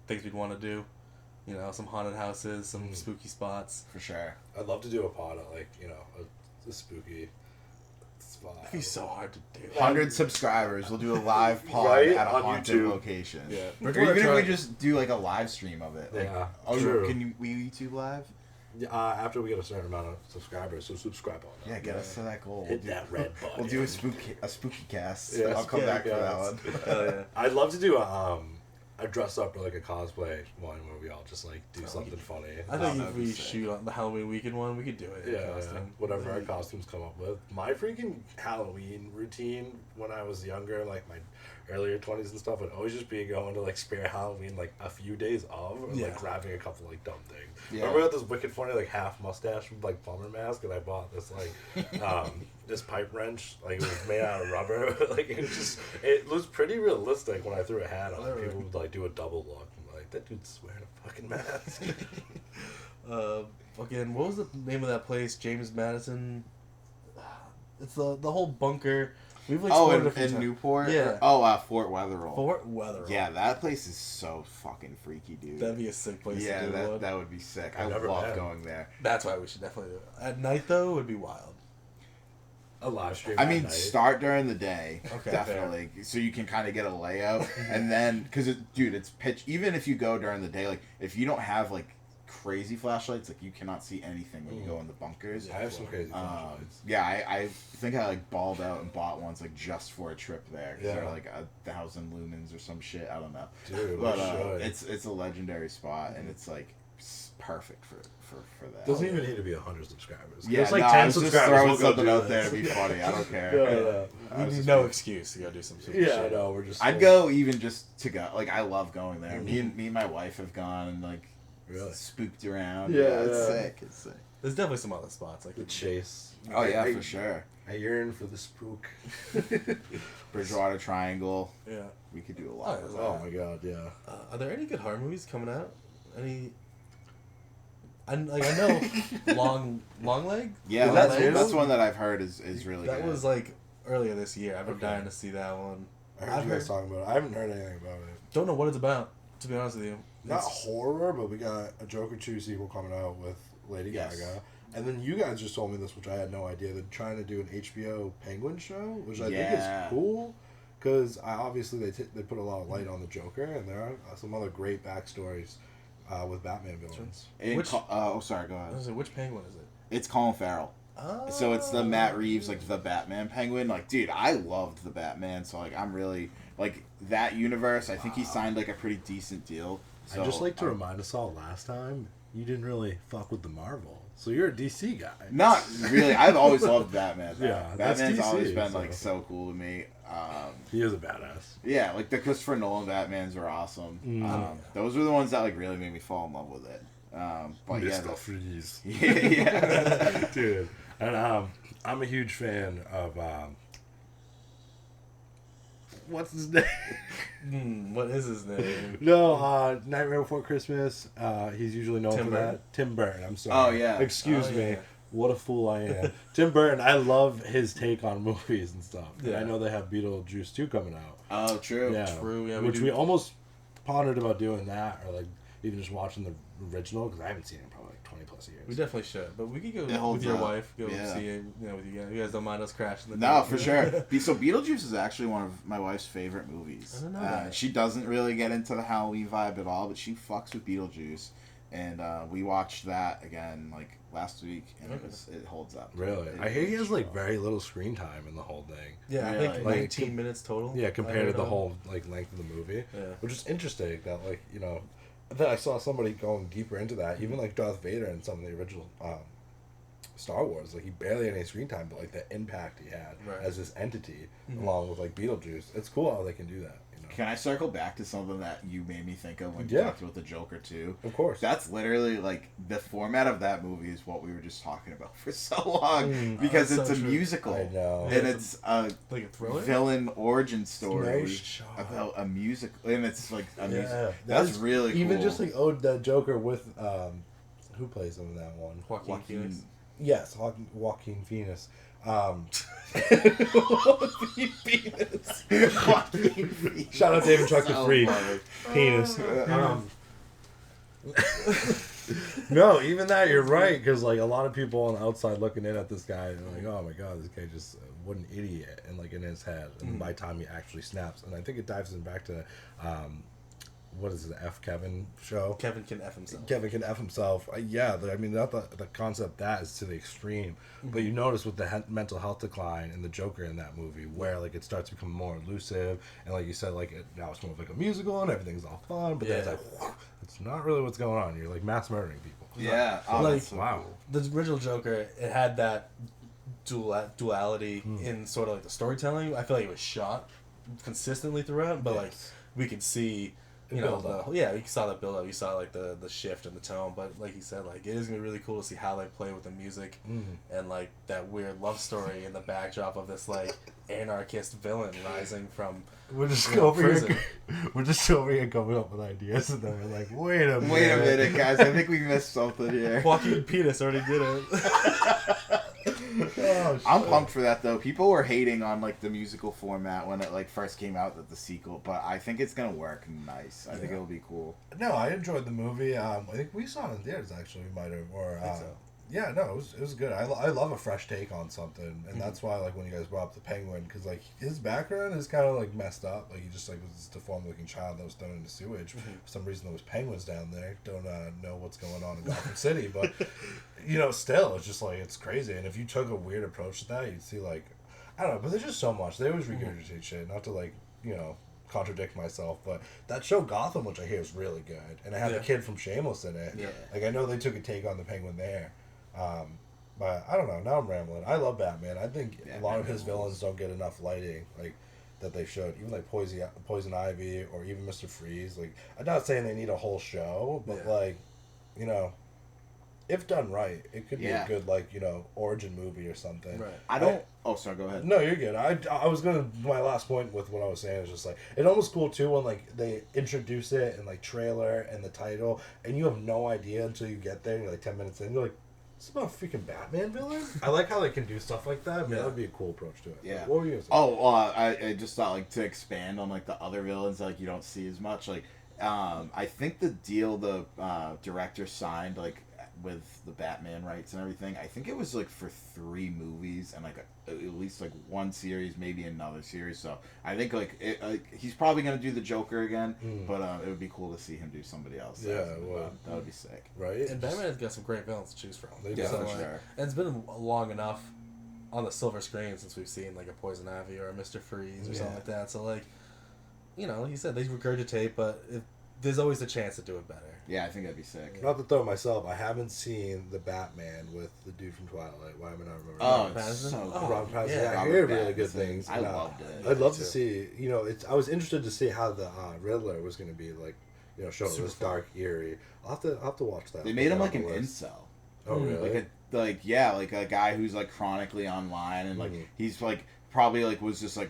things we'd want to do. Some haunted houses, some spooky spots. For sure. I'd love to do a pod at a spooky spot. It'd be so hard to do. 100 subscribers. We'll do a live pod Right? at a On haunted YouTube. location. Yeah. Or even if we just do a live stream of it. Yeah, Oh, true. can we YouTube live? After we get a certain amount of subscribers, so subscribe on that. Yeah, get us to that goal. Hit that red button. We'll do a spooky cast. Yeah, I'll come back for that spooky one. Hell yeah. I'd love to do a dress up or a cosplay one where we all just do something funny. I think that'd if be we sick. shoot on the Halloween weekend one, we could do it. in Yeah, costume. whatever our costumes come up with. My freaking Halloween routine when I was younger, my earlier 20s and stuff, would always just be going to Spirit Halloween a few days of, or grabbing a couple dumb things. Yeah. Remember I had this wicked funny half mustache with plumber mask, and I bought this this pipe wrench, it was made out of rubber. It was pretty realistic when I threw a hat on. People would do a double look. I'm that dude's wearing a fucking mask. Fucking, what was the name of that place? James Madison. It's the whole bunker. We've explored it a few in times. Newport? Yeah. Fort Wetherell. Fort Wetherell. Yeah, that place is so fucking freaky, dude. That'd be a sick place yeah, to do one. that would be sick. I've I never love been. going there. That's why we should definitely do it. At night, though, it would be wild. A live stream. I at mean, night. start during the day, Okay, definitely, so you can kind of get a layout, and then because it's pitch. Even if you go during the day, if you don't have crazy flashlights, you cannot see anything when you go in the bunkers. Yeah, I have some crazy flashlights. Yeah, I think I balled out and bought ones just for a trip there. Cause Yeah. they're 1,000 lumens or some shit. I don't know. Dude, But we should. it's a legendary spot, and it's perfect for that. Doesn't even need to be 100 subscribers. Yeah, It's no, 10 I was just subscribers. throwing We'll go something do out there this. to be funny. I don't care. Yeah. We need no excuse to go do some shit. Yeah, no, we're just. I'd go even just to go. Like, I love going there. Me and my wife have gone and like Really? spooked around. Yeah, It's yeah. sick. It's sick. There's definitely some other spots like The Chase. Oh yeah, for sure. I yearn for the spook. Bridgewater Triangle. Yeah. We could do a lot. Oh, Oh my god, yeah. Are there any good horror movies coming out? Any? I know Long Leg. Yeah, Long that's Legs? one that I've heard is really That good. was like earlier this year. I've been Okay. dying to see that one. I heard I've you guys talking about it. I haven't heard anything about it. Don't know what it's about. To be honest with you, Not It's- horror, but we got a Joker 2 sequel coming out with Lady Yes. Gaga. And then you guys just told me this, which I had no idea. They're trying to do an HBO Penguin show, which I think Yeah. is cool. Because obviously they put a lot of light on the Joker, and there are some other great backstories with Batman villains. Sorry, go I ahead. was like, which penguin is it? It's Colin Farrell. Oh. So it's the Matt Reeves, like the Batman Penguin. Like, dude, I loved the Batman. So like, I'm really like that universe. I think he signed like a pretty decent deal. So I'd just like to remind us all last time, you didn't really fuck with the Marvel. So you're a DC guy. Not really. I've always loved Batman. Though. Yeah, that's Batman's DC, always been so- like so cool to me. He is a badass. Yeah, like the Christopher Nolan Batmans were awesome. Mm. Those were the ones that like really made me fall in love with it. But yeah, Mr. Freeze. yeah. Dude. And I'm a huge fan of what's his name? What is his name? No, Nightmare Before Christmas. He's usually known Tim for Burton? that. Tim Burton. I'm sorry. Oh, yeah. Excuse Oh, me. yeah. What a fool I am. Tim Burton. I love his take on movies and stuff. And Yeah. I know they have Beetlejuice 2 coming out. Oh, true. Yeah. True, yeah, Which do- we almost pondered about doing that, or like even just watching the original, because I haven't seen it in probably like 20 plus years. We definitely should, but we could go It holds with your up. wife. Go Yeah. see it. You know, with you guys. You guys don't mind us crashing the. No, day, for you sure. know? So Beetlejuice is actually one of my wife's favorite movies. I didn't know that. She doesn't really get into the Halloween vibe at all, but she fucks with Beetlejuice. And we watched that again like last week, and it holds up. Really? I hear he has like very little screen time in the whole thing. Yeah, I Really? think Like, 19 minutes total. Yeah, I compared to heard the of. whole like length of the movie. Yeah. Which is interesting that like, you know, that I saw somebody going deeper into that, even like Darth Vader in some of the original Star Wars, like he barely had any screen time, but like the impact he had Right. as this entity, along with like Beetlejuice. It's cool how they can do that. You know? Can I circle back to something that you made me think of when you Yeah. talked about the Joker too? Of course. That's literally like the format of that movie is what we were just talking about for so long because that's it's so a true. musical I know. and Yeah, it's a Like a thriller. villain origin story No shot. about a music, and it's like a Yeah, music. That's really cool. even just like the Joker with who plays him in that one? Joaquin Phoenix. Yes, Joaquin Phoenix. Penis. Shout out David Chuck the So Freak. funny. Penis. No, even that you're right, because like a lot of people on the outside looking in at this guy and like, oh my god, this guy just what an idiot, and like in his head, and by the time he actually snaps, and I think it dives in back to what is it, the F Kevin show? Kevin can f himself. Kevin can F himself. Yeah, I mean, not the concept that is to the extreme. But you notice with the mental health decline and the Joker in that movie, where like it starts to become more elusive, and like you said, like now it's more of like a musical and everything's all fun, but then it's Yeah. like, it's not really what's going on. You're like mass murdering people. Yeah, oh, Like, that's so wow. cool. The original Joker, it had that duality in sort of like the storytelling. I feel like it was shot consistently throughout, but like we could see, you know, you saw the build up, you saw like the shift in the tone. But like you said, like it is gonna be really cool to see how they play with the music and like that weird love story in the backdrop of this like anarchist villain rising from. We're just you know, over prison. here. We're just over here coming up with ideas, and then we're like, wait a minute. Wait a minute, guys. I think we missed something here. Joaquin Penis already did it. Oh, I'm shit. pumped for that though. People were hating on like the musical format when it like first came out with the sequel, but I think it's gonna work nice. I think it'll be cool. No, I enjoyed the movie. I think we saw it in theaters actually. We might have, or think so. yeah, no, it was good. I love a fresh take on something, and that's why like when you guys brought up the Penguin, because like his background is kind of like messed up. Like he just like was this deformed looking child that was thrown into sewage. For some reason, there was penguins down there. Don't know what's going on in Gotham City, but you know, still, it's just like it's crazy. And if you took a weird approach to that, you'd see like I don't know, but there's just so much. They always regurgitate shit. Not to like contradict myself, but that show Gotham, which I hear is really good, and it had the kid from Shameless in it. Yeah. Like I know they took a take on the Penguin there, But I don't know. Now I'm rambling. I love Batman. I think a lot of his Batman rules. villains don't get enough lighting, like that they should. Even like Poison Ivy or even Mr. Freeze. Like I'm not saying they need a whole show, but Yeah. like, you know, if done right, it could be Yeah. a good like origin movie or something. Right. I don't. Oh, sorry. Go ahead. No, you're good. I was gonna. My last point with what I was saying is just like it almost cool too when like they introduce it in like trailer and the title, and you have no idea until you get there. And you're like 10 minutes in, you're like, "This is about a freaking Batman villain." I like how they can do stuff like that. Man, Yeah. that would be a cool approach to it. Yeah. What were you gonna say? Oh, I just thought like to expand on like the other villains like you don't see as much. Like, I think the deal the director signed like with the Batman rights and everything. I think it was like for 3 movies and like at least like 1 series, maybe another series. So I think he's probably gonna do the Joker again, but it would be cool to see him do somebody else. Yeah, that would be sick. Right. And Batman's got some great villains to choose from. They Yeah, do. for like, sure. and it's been long enough on the silver screen since we've seen like a Poison Ivy or a Mr. Freeze or something like that. So like, like you said, they regurgitate, but there's always a chance to do it better. Yeah, I think that'd be sick. Not to throw myself, I haven't seen the Batman with the dude from Twilight. Why am I not remembering? Oh, Robert it's Pattinson? so Oh, good. Robert Pattinson. yeah, Yeah, I Robert hear really good Pattinson. things. I and, loved it. I'd love Me to too. see. I was interested to see how the Riddler was going to be like. Show Super this fun. dark, eerie. I'll have to watch that. They made him Put like that an on the list. incel. Oh really? like a guy who's like chronically online and like Mhm. he's like probably like was just like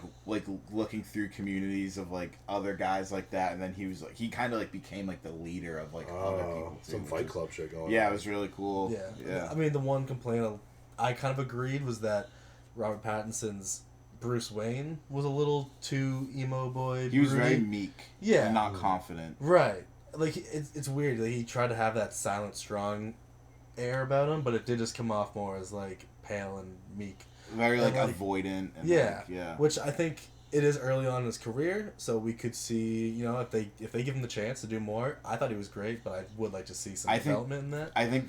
looking through communities of like other guys like that, and then he kind of like became like the leader of like other people too, Some which Fight is- Club shit going. Yeah, on. it was really cool. Yeah. I mean, the one complaint I kind of agreed was that Robert Pattinson's Bruce Wayne was a little too emo boy. He was very broody. meek. Yeah. and not confident. Right. Like, it's weird. Like, he tried to have that silent, strong air about him, but it did just come off more as, like, pale and meek. Very like, And, like, avoidant. And, Yeah. yeah. Which I think it is early on in his career, so we could see, if they give him the chance to do more. I thought he was great, but I would like to see some development in that. I think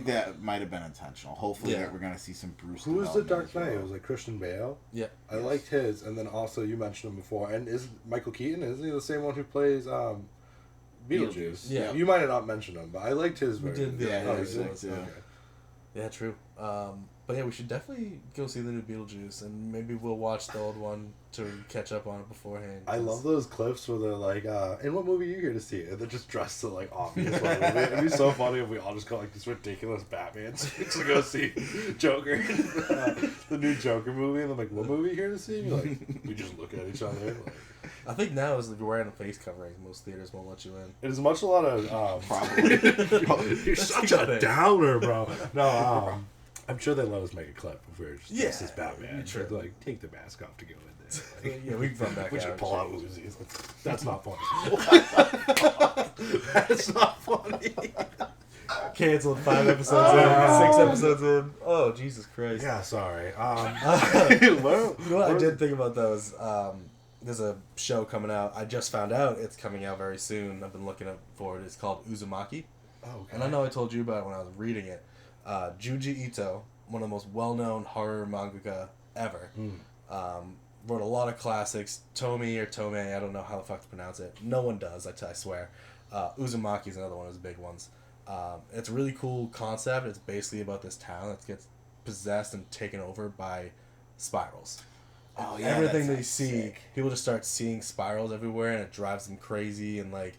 that might have been intentional. Hopefully, Yeah. we're gonna see some Bruce. Who was the development Dark as well. Knight? It was like Christian Bale. Yeah. I liked his, and then also you mentioned him before. And is Michael Keaton? Isn't he the same one who plays Beetlejuice? Yeah. You might have not mentioned him, but I liked his We version. did, Yeah, Oh, he you was did? sick, too. Okay. Yeah, true. But yeah, we should definitely go see the new Beetlejuice, and maybe we'll watch the old one to catch up on it beforehand. I love those clips where they're like, "In what movie are you here to see?" And they're just dressed to like obvious one movie. It'd be so funny if we all just got like these ridiculous Batmans to go see Joker, the new Joker movie. And I'm like, "What movie are you here to see?" And you're like, we just look at each other. Like, I think now is if you're wearing a face covering, most theaters won't let you in. it is much a lot of Probably. You're That's such a good a thing. downer, bro. No, I'm sure they let us make a clip if we were just Yeah, dressed as Batman. true. Like, take the mask off to go in there. Like, Yeah, we can run back we out. should pull out Uzis. That's not funny. That's not funny. Canceled 5 episodes in, 6 episodes in. Oh, Jesus Christ. Yeah, sorry. You know what I did think about those? There's a show coming out. I just found out it's coming out very soon. I've been looking up for it. It's called Uzumaki. Oh, okay. And I know I told you about it when I was reading it. Junji Ito, one of the most well-known horror mangaka ever, wrote a lot of classics. Tomei, I don't know how the fuck to pronounce it. No one does, I swear. Uzumaki is another one of his big ones. It's a really cool concept. It's basically about this town that gets possessed and taken over by spirals. Oh, yeah, Everything that they sounds see, sick. people just start seeing spirals everywhere, and it drives them crazy. And like,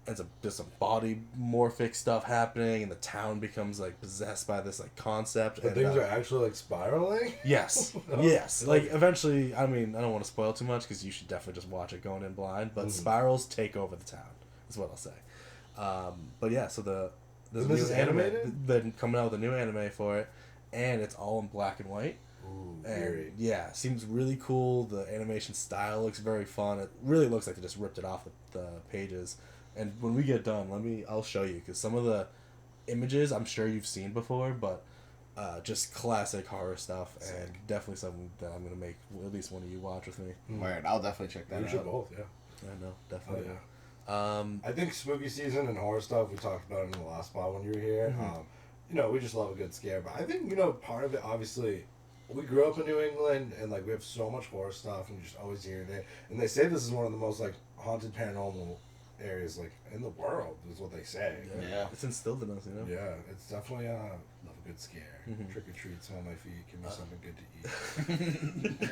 there's some body morphic stuff happening, and the town becomes like possessed by this like concept. But and, things are actually like spiraling? Yes, yes. Like eventually, I mean, I don't want to spoil too much because you should definitely just watch it going in blind. But spirals take over the town. Is what I'll say. But yeah, so there's a And this new is anime. animated? Been coming out with a new anime for it, and it's all in black and white. Ooh, And eerie. yeah, seems really cool. The animation style looks very fun. It really looks like they just ripped it off the pages. And when we get done, I'll show you because some of the images I'm sure you've seen before, but just classic horror stuff, and definitely something that I'm gonna make at least one of you watch with me. Word, I'll definitely check that We out. should both, yeah. I know, definitely. Oh, yeah. Um, I think spooky season and horror stuff, we talked about in the last spot when you were here. We just love a good scare. But I think, part of it, obviously, we grew up in New England and, like, we have so much horror stuff and just always hearing it. And they say this is one of the most, like, haunted paranormal areas, like, in the world, is what they say. Yeah. it's instilled in us, Yeah, it's definitely, love a good scare. Mhm. Trick or treat, some of my feet. Give me something good to eat.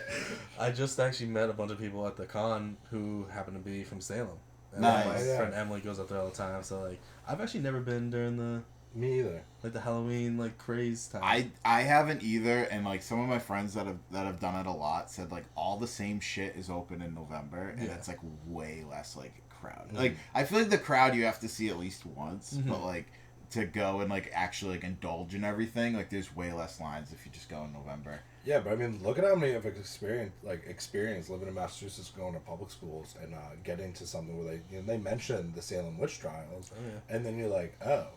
I just actually met a bunch of people at the con who happen to be from Salem. And Nice. My Yeah. friend Emily goes up there all the time, so like I've actually never been during the Me either. like the Halloween like craze time. I haven't either, and like some of my friends that have done it a lot said like all the same shit is open in November, and Yeah. it's like way less like crowd. Like I feel like the crowd you have to see at least once, but like to go and like actually like indulge in everything, like there's way less lines if you just go in November. Yeah, but I mean, look at how many of experience living in Massachusetts, going to public schools, and getting to something where they mention the Salem witch trials, and then you're like, oh,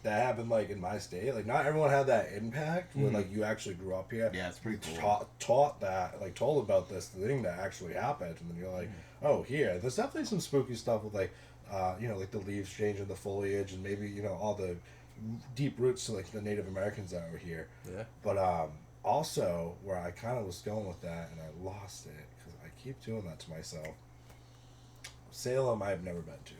that happened like in my state. Like not everyone had that impact where like you actually grew up here. Yeah, it's pretty cool. Taught that, like told about this thing that actually happened, and then you're like, oh, here. There's definitely some spooky stuff with like, like the leaves changing the foliage, and maybe all the deep roots to like the Native Americans that were here. Yeah. But also where I kind of was going with that, and I lost it because I keep doing that to myself. Salem, I've never been to.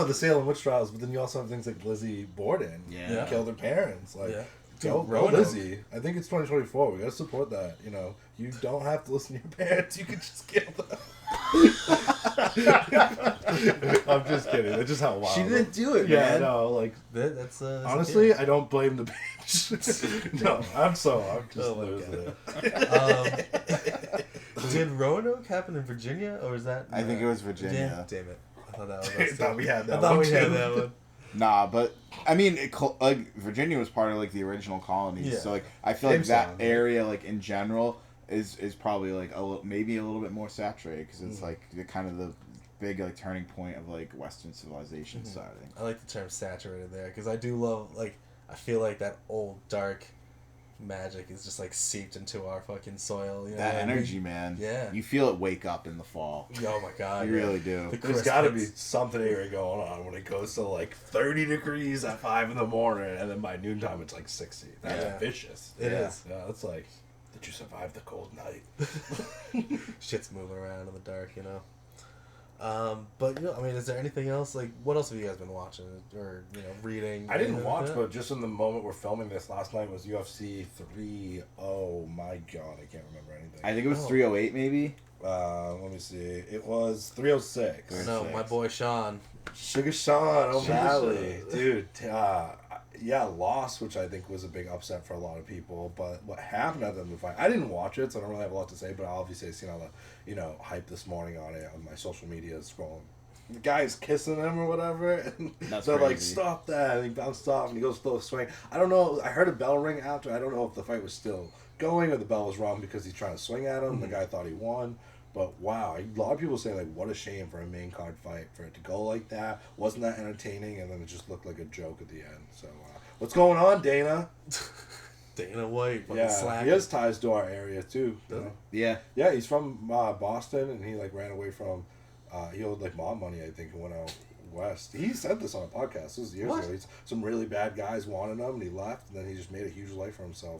The Salem witch trials. But then you also have things like Lizzie Borden, Yeah. who killed her parents. Like, Yeah. go Roanoke. Lizzie. I think it's 2024. We gotta support that. You don't have to listen to your parents. You can just kill them. I'm just kidding. That's just how wild. She didn't do it, Yeah, man. no, like That's honestly, I don't blame the bitch. No, I'm just losing it. Did Roanoke happen in Virginia, or is that? I think it was Virginia. Damn it! I thought that was. I thought we had that I thought one we had too. that one. Nah, but I mean, like Virginia was part of like the original colonies, Yeah. so like I feel like that Jamestown, right? area, like in general, is probably like maybe a little bit more saturated because it's like the kind of the big like turning point of like Western civilization starting. I like the term saturated there because I do love like I feel like that old dark magic is just like seeped into our fucking soil. That energy, man. Yeah. You feel it wake up in the fall. Oh my god. You yeah. really do. The There's crisp got to be hits. something here going on when it goes to like 30 degrees at 5 in the morning, and then by noontime it's like 60. That's Yeah. vicious. It Yeah. is. Yeah, it's like, did you survive the cold night? Shit's moving around in the dark, But I mean, is there anything else? Like, what else have you guys been watching or reading? I didn't anything watch, like that? but just in the moment we're filming this last night was UFC 3. Oh my god, I can't remember anything. I think it was Oh. 308 maybe. Let me see. It was 306. No, my boy Sean. Sugar Sean O'Malley, Sugar Sean. dude. Lost, which I think was a big upset for a lot of people. But what happened at the fight, I didn't watch it, so I don't really have a lot to say. But obviously, I've seen all the hype this morning on it on my social media scrolling. The guy's kissing him or whatever, and That's they're like, crazy. "Stop that!" And he bounced off, and he goes to swing. I don't know. I heard a bell ring after. I don't know if the fight was still going or the bell was wrong because he's trying to swing at him. The guy thought he won. But wow, a lot of people say like, what a shame for a main card fight for it to go like that. Wasn't that entertaining? And then it just looked like a joke at the end. So what's going on, Dana? Dana White. Fucking Yeah, slacking. he has ties to our area too. You know? Yeah. Yeah, he's from Boston, and he like ran away from. He owed like mom money, I think, and went out west. He said this on a podcast. This was years What? ago. Some really bad guys wanted him, and he left, and then he just made a huge life for himself.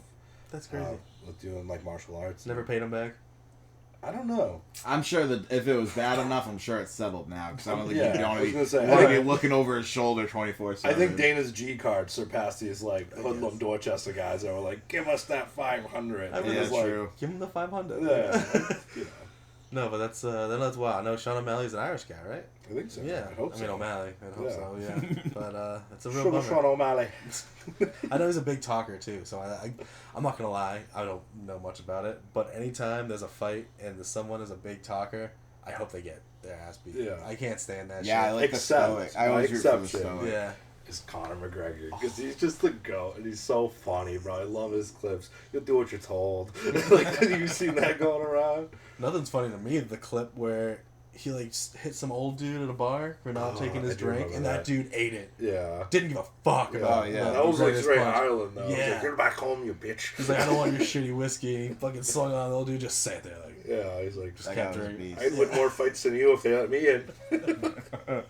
That's crazy. With doing like martial arts. Never paid him back. I don't know. I'm sure that if it was bad enough, I'm sure it's settled now. Because I don't think Yeah, you I want was to gonna say, be I- looking over his shoulder 24/7. I think Dana's G card surpassed these like hoodlum Dorchester guys that were like, "Give us that 500." I mean, And it Yeah, was like, true. Give him the 500. Yeah, No, but that's wild. I know Sean O'Malley's an Irish guy, right? I think so. Yeah. I hope so. mean O'Malley. I hope Yeah. so. Yeah. But it's a real Sugar bummer. Sean O'Malley. I know he's a big talker too, so I'm not gonna lie, I don't know much about it. But anytime there's a fight and someone is a big talker, I hope they get their ass beat. Yeah. I can't stand that Yeah, I shit. like Except- the stoic. I always root for the exception. stoic. Yeah. Is Conor McGregor, because he's just the goat and he's so funny, bro. I love his clips. You'll do what you're told. Like, have you seen that going around? Nothing's funny to me. The clip where he like hit some old dude at a bar for not Oh, taking his I do drink, remember and that that. dude ate it. Yeah. Didn't give a fuck about. Oh, yeah. the That was like greatest straight punch. Ireland, though. Yeah. Like, get back home, you bitch. He's like, I don't want your shitty whiskey. He fucking slung on the old dude, just sat there like. Yeah, he's like, That Kept guy was a drinking. beast. I'd win more fights than you if they let me in.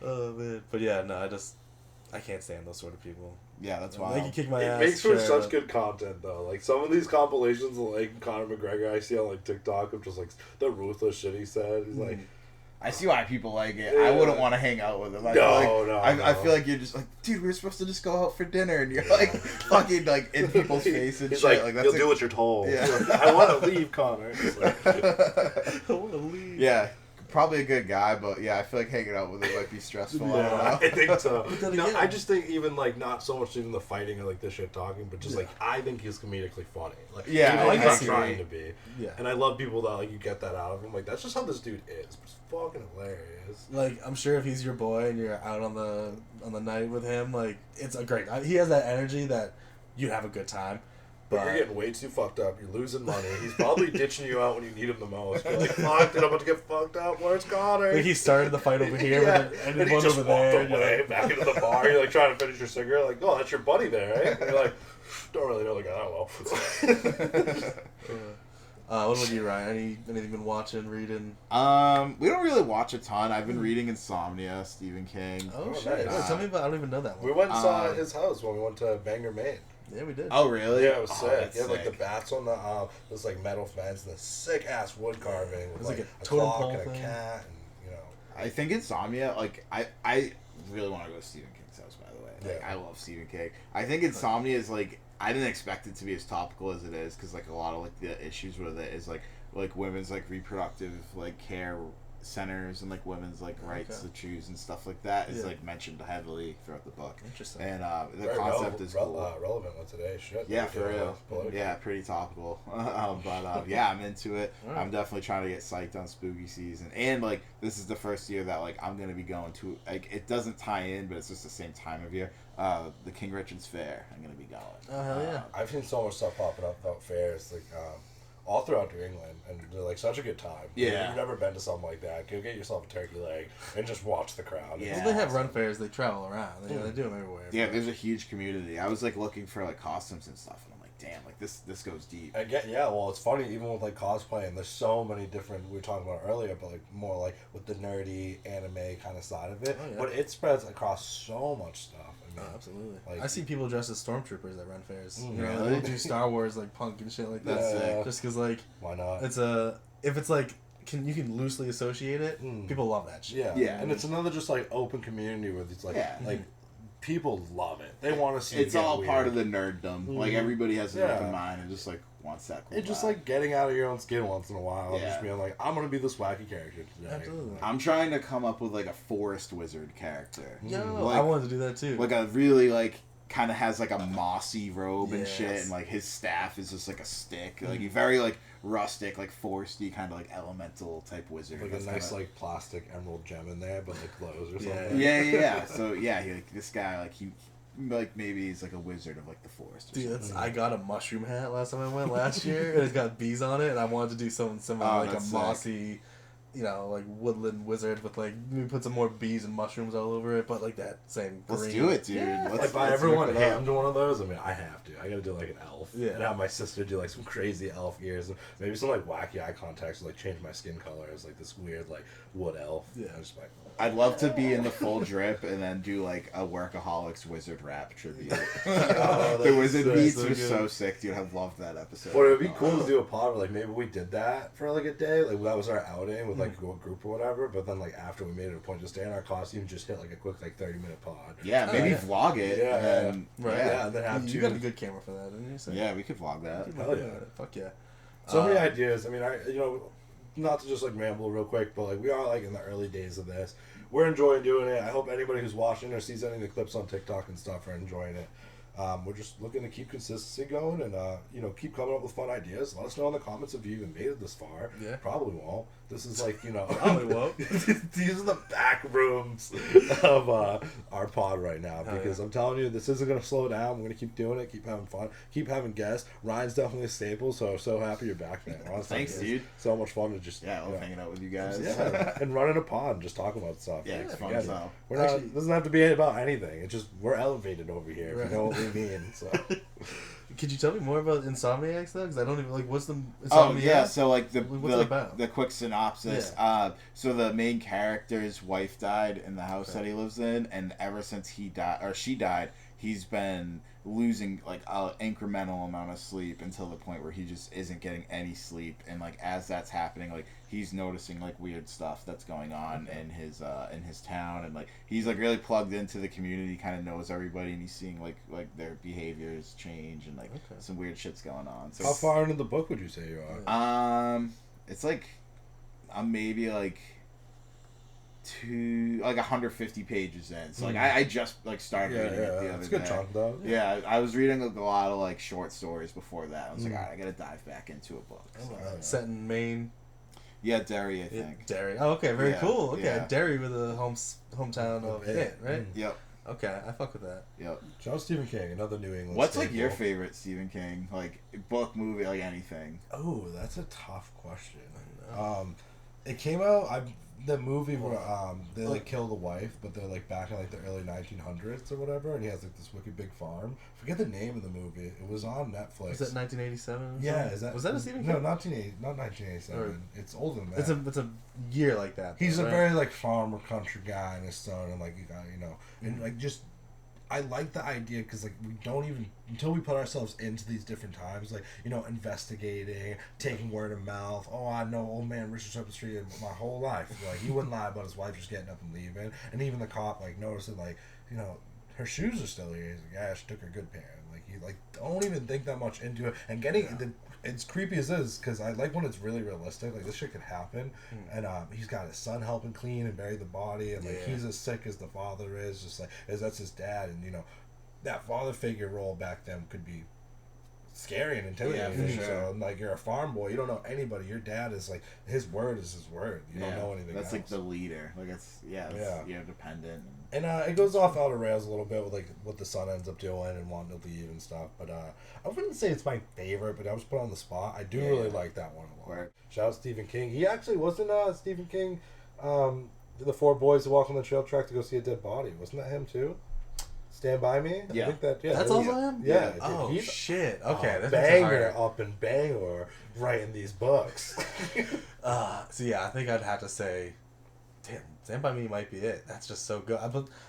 Oh man, but yeah, no, I can't stand those sort of people. Yeah, that's They wild. can kick my It ass. makes for sure, such but- good content, though. Like, some of these compilations of, like, Conor McGregor I see on, like, TikTok of just, like, the ruthless shit he said. He's like, I see why people like it. I wouldn't want to hang out with him. I feel like you're just like, dude, we were supposed to just go out for dinner, and you're like fucking like in people's face and He's shit. like, That's you'll do what you're told. Yeah. I want to leave, Connor. It's like, I want to leave. Yeah. Probably a good guy, but yeah, I feel like hanging out with him might be stressful. yeah, I think so. But then No, again- I just think even like not so much even the fighting or like the shit talking, but just like I think he's comedically funny. Like Yeah, even, like, I he's agree. trying to be. Yeah. And I love people that like you get that out of him. Like that's just how this dude is. It's fucking hilarious. Like, I'm sure if he's your boy and you're out on the night with him, like, it's a great. He has that energy that you have a good time. But you're getting way too fucked up. You're losing money. He's probably ditching you out when you need him the most. You're like, fuck, dude, I'm about to get fucked up. Where's Connor? Like, he started the fight over here, Yeah. and And he one just over walked there. and you're away like, back into the bar. You're like trying to finish your cigarette. Like, oh, that's your buddy there, right? And you're like, don't really know the guy that well. what about you, Ryan? Anything been watching, reading? We don't really watch a ton. I've been reading Insomnia, Stephen King. Oh, Oh, shit! nice. Wait, tell me about. I don't even know that one. We went and saw Um, his house when we went to Bangor, Maine. Yeah, we did. Oh, really? Yeah, it was Oh, sick. that's He had like the sick. bats on the this like metal fence and the sick ass wood carving with was like like a a totem clock pole and a thing. cat and I think Insomnia, like, I really want to go to Stephen King's house, by the way. Like, Yeah. I love Stephen King. I think Insomnia is, like, I didn't expect it to be as topical as it is, because, like, a lot of, like, the issues with it is, like women's, like, reproductive, like, care centers and, like, women's, like, rights Okay. to choose and stuff like that is, Yeah. like, mentioned heavily throughout the book. Interesting. And the very concept is cool. relevant with today's shit. Yeah, Like, for real. political. Yeah, pretty topical. But yeah, I'm into it. Alright. I'm definitely trying to get psyched on spooky season. And like this is the first year that like I'm gonna be going to, like, it doesn't tie in, but it's just the same time of year. The King Richard's Fair. I'm gonna be going. Oh, hell yeah. I've seen so much stuff popping up about fairs, like all throughout New England, and they're like such a good time. Yeah. If you've never been to something like that, go get yourself a turkey leg and just watch the crowd. Yeah. Well, they have run fairs. They travel around. They do them everywhere. Yeah, there's a huge community. I was like looking for like costumes and stuff, and I'm like, damn, like this goes deep. Again, yeah, well, it's funny, even with, like, cosplaying, there's so many different, we were talking about earlier, but, like, more, like, with the nerdy anime kind of side of it, Oh, yeah. but it spreads across so much stuff. I Oh, mean, absolutely. Like- I see people dressed as stormtroopers that run fairs. You know, Really? they'll do Star Wars like punk and shit like that. That's sick. Just because like why not? it's a if it's like you can loosely associate it. People love that shit. Yeah, Yeah. and it's another just, like, open community where it's, like, Yeah. like, people love it. They want to see It's it get all weird. part of the nerddom. Like everybody has an Yeah. open mind and just like wants that cool It's just vibe. like getting out of your own skin once in a while and Yeah. just being like, I'm gonna be this wacky character today. Absolutely. I'm trying to come up with like a forest wizard character. Yo, Like- I wanted to do that too. Like a really like kind of has like a mossy robe and shit, Yes. and like his staff is just like a stick. Like he's very like rustic, like foresty kind of like elemental type wizard. Like a That's nice kinda- like plastic emerald gem in there, but like glows or Yeah. something. yeah. So yeah, he, like this guy like he like maybe he's like a wizard of like the forest. Or Dude, something. I got a mushroom hat last time I went last year, and it's got bees on it, and I wanted to do something similar, Oh, like a that's sick. mossy, like woodland wizard with like maybe put some more bees and mushrooms all over it, but like that same green. Let's do it, dude. Yeah. Let's, If I let's ever whip want it to up. hand one of those, I mean, I have to. I gotta do like an elf. Yeah. And have my sister do like some crazy elf ears, and maybe some like wacky eye contacts, to, like change my skin color as like this weird like wood elf. Yeah. I just like. I'd love to be in the full drip and then do like a Workaholics wizard rap tribute. Oh, the wizard so- beats so were good. so sick, dude. I've loved that episode. But it'd be cool to do a pod where like maybe we did that for like a day, like that was our outing with like a group or whatever. But then like after we made it a point to stay in our costume, just hit like a quick like 30-minute pod. Yeah, maybe yeah. vlog it. Yeah, and, Right. Yeah, and then have You two. got a good camera for that, didn't you? So Yeah, we could vlog that. Hell yeah. Fuck yeah. So many ideas. I mean, not to just like ramble real quick, but like we are like in the early days of this. We're enjoying doing it. I hope anybody who's watching or sees any of the clips on TikTok and stuff are enjoying it. We're just looking to keep consistency going and keep coming up with fun ideas. Let us know in the comments if you even made it this far. Yeah. Probably won't. This is like Probably won't. these are the back rooms of our pod right now because I'm telling you, this isn't gonna slow down. We're gonna keep doing it, keep having fun, keep having guests. Ryan's definitely a staple, so happy you're back, man. Honestly, Thanks, it's dude. So much fun to just Yeah, I love hanging out with you guys. yeah, and running a pod and just talking about stuff. Yeah, Like, it's fun forget as it. hell. We're not. Actually- It doesn't have to be about anything. It's just we're elevated over here. If you know what we mean. So Could you tell me more about Insomniacs though? Because I don't even like. What's the Oh Insomniac? yeah, so like What's it about? the quick synopsis. So the main character's wife died in the house that he lives in, and ever since he died or she died, he's been losing like a incremental amount of sleep until the point where he just isn't getting any sleep, and like as that's happening, like he's noticing like weird stuff that's going on in his town, and like he's like really plugged into the community, kind of knows everybody, and he's seeing like their behaviors change, and like some weird shit's going on. So how far into the book would you say you are? It's like I'm maybe like 150 pages in, so like I just like started reading it the other day. It's a good chunk though. Yeah, I was reading a lot of like short stories before that. I was like, alright, I gotta dive back into a book. So. Set in Maine. Yeah, Derry, I think. Derry. Oh, okay, very cool. Okay, yeah. Derry with the hometown of It, right? Yep. Okay, I fuck with that. Yep. Shout out Stephen King, another New England. What's staple. like your favorite Stephen King like book, movie, like anything? Oh, that's a tough question. It came out. The movie where they like kill the wife, but they're like back in like the early 1900s or whatever, and he has like this wicked big farm. Forget the name of the movie. It was on Netflix. Was that 1987? Yeah, is that was that a Stephen King? No, not 1987. It's older than that. It's a year like that. He's right? a very like farmer country guy and his son, and like you got and like just. I like the idea because like we don't even until we put ourselves into these different times, like investigating, taking word of mouth. Oh, I know old man Richard up the street my whole life. Like he wouldn't lie about his wife just getting up and leaving, and even the cop like noticing like her shoes are still here. He's like, yeah, she took her good pair. Like he like don't even think that much into it, and getting it's creepy as is because I like when it's really realistic. Like this shit could happen, and he's got his son helping clean and bury the body, and like he's as sick as the father is, just like as that's his dad, and that father figure role back then could be scary and intimidating. Yeah, for sure. So like you're a farm boy, you don't know anybody. Your dad is like his word is his word. You don't know anything. That's else. like the leader. Like it's dependent. And it goes off out of rails a little bit with like what the son ends up doing and wanting to leave and stuff. But I wouldn't say it's my favorite, but I was put on the spot. I do really like that one a lot. Right. Shout out Stephen King. He actually wasn't Stephen King. The four boys who walk on the trail track to go see a dead body. Wasn't that him too? Stand By Me? Yeah. I think that, That's also him? Yeah. Dude, Oh, shit. Okay. That's banger up in Bangor writing these books. So yeah, I think I'd have to say, damn, Stand By Me might be it. That's just so good.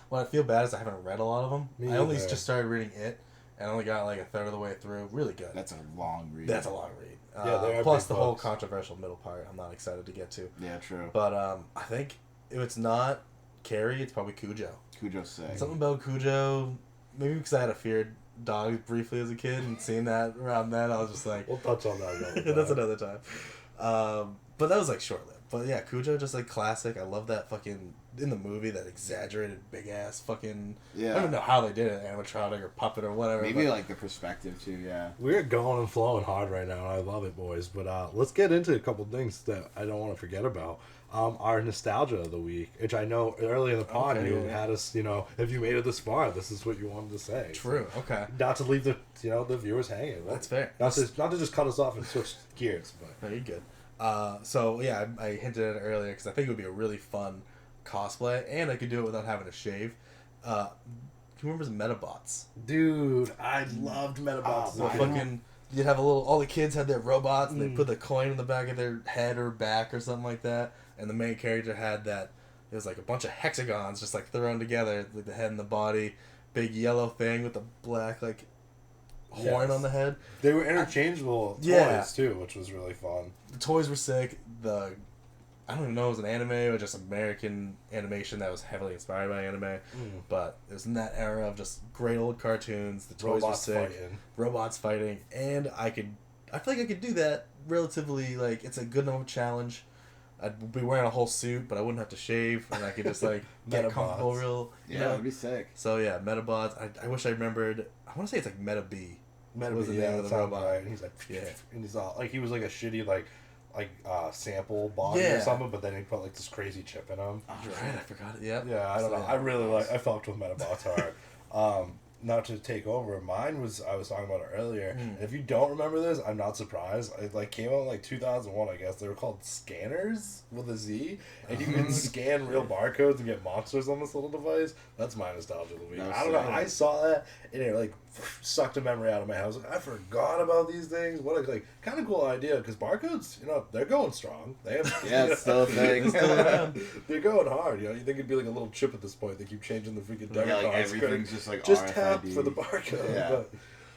What I feel bad is I haven't read a lot of them. I only just started reading it, and only got like a third of the way through. Really good. That's a long read. That's a long read. They are plus big the whole books. controversial middle part, I'm not excited to get to. Yeah, true. But I think if it's not Carrie, it's probably Cujo. Cujo's sick. Something about Cujo, maybe because I had a feared dog briefly as a kid, and seeing that around then, I was just like, We'll touch on that another time. that's another time. But that was like short lived. But yeah, Cujo just like classic. I love that fucking in the movie that exaggerated big ass fucking. Yeah. I don't know how they did it, animatronic or puppet or whatever. Maybe but, like the perspective too. Yeah. We're going and flowing hard right now, and I love it, boys. But let's get into a couple things that I don't want to forget about. Our nostalgia of the week, which I know early in the pod you had us, if you made it this far, this is what you wanted to say. True. Okay. Not to leave the viewers hanging. That's fair. Not to just cut us off and switch gears, but No, you're good. So yeah, I hinted at it earlier because I think it would be a really fun cosplay, and I could do it without having to shave. Do you remember Metabots? dude, I loved Metabots. So fucking, you'd have all the kids had their robots, and they put the coin in the back of their head or back or something like that, and the main character had that. It was like a bunch of hexagons just like thrown together, like the head and the body, big yellow thing with the black like horn on the head. They were interchangeable Yeah. toys too, which was really fun. The toys were sick. I don't even know if it was an anime or just American animation that was heavily inspired by anime, but it was in that era of just great old cartoons. The toys Robots were sick, fighting. robots fighting, and I feel like I could do that relatively. Like it's a good enough challenge. I'd be wearing a whole suit, but I wouldn't have to shave, and I could just like get Metabots. comfortable real. Yeah, know? that'd be sick. So yeah, Metabots. I wish I remembered. I want to say it's like Meta B. Was the name of the sounds robot. right. And he's like, Yeah. and he's all like, he was like a shitty sample body Yeah. or something, but then he put like this crazy chip in him. Oh, right, I forgot it. Yeah. Yeah, I don't So, know. I really I fucked with Metabots hard. Not to take over, mine was, I was talking about it earlier. If you don't remember this, I'm not surprised. It came out in 2001, I guess. They were called scanners with a Z, and you can scan real barcodes and get monsters on this little device. That's my nostalgia of the week. No, I don't know. sick. I saw that and it sucked a memory out of my head. I was like, I forgot about these things. What a like kind of cool idea, because barcodes, they're going strong. They have Yeah, it's still a thing. They're going hard. You think it'd be like a little chip at this point. They keep changing the freaking debit Yeah, like cards. everything's just like just RFID. tap for the barcode. Yeah. But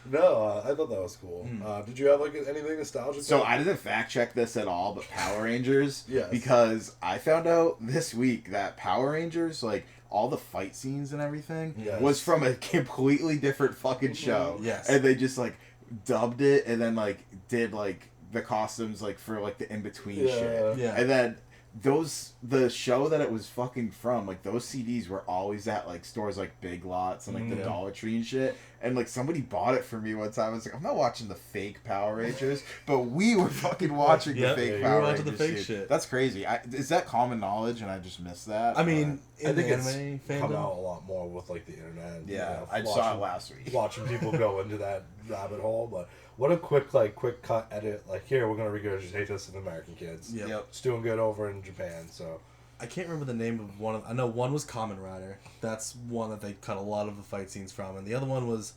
no, I thought that was cool. Did you have like anything nostalgic? So I didn't fact check this at all, but Power Rangers. Yes. Because I found out this week that Power Rangers, like all the fight scenes and everything, Yes. was from a completely different fucking show. Yes. And they just like dubbed it and then like did like the costumes like for like the in between shit. Yeah. And then the show that it was fucking from, like those CDs were always at like stores like Big Lots and like the Dollar Tree and shit. And like somebody bought it for me one time. I was like, I'm not watching the fake Power Rangers, but we were fucking watching the fake Power Rangers. The fake shit. That's crazy. Is that common knowledge and I just missed that? I mean, I think it's anime come fandom, out a lot more with like the internet. yeah, I saw it last week. Watching people go into that rabbit hole, but what a quick cut edit. Like, here, we're gonna regurgitate this to the American kids. Yep. It's doing good over in Japan. So I can't remember the name of one. I know one was Kamen Rider. That's one that they cut a lot of the fight scenes from, and the other one was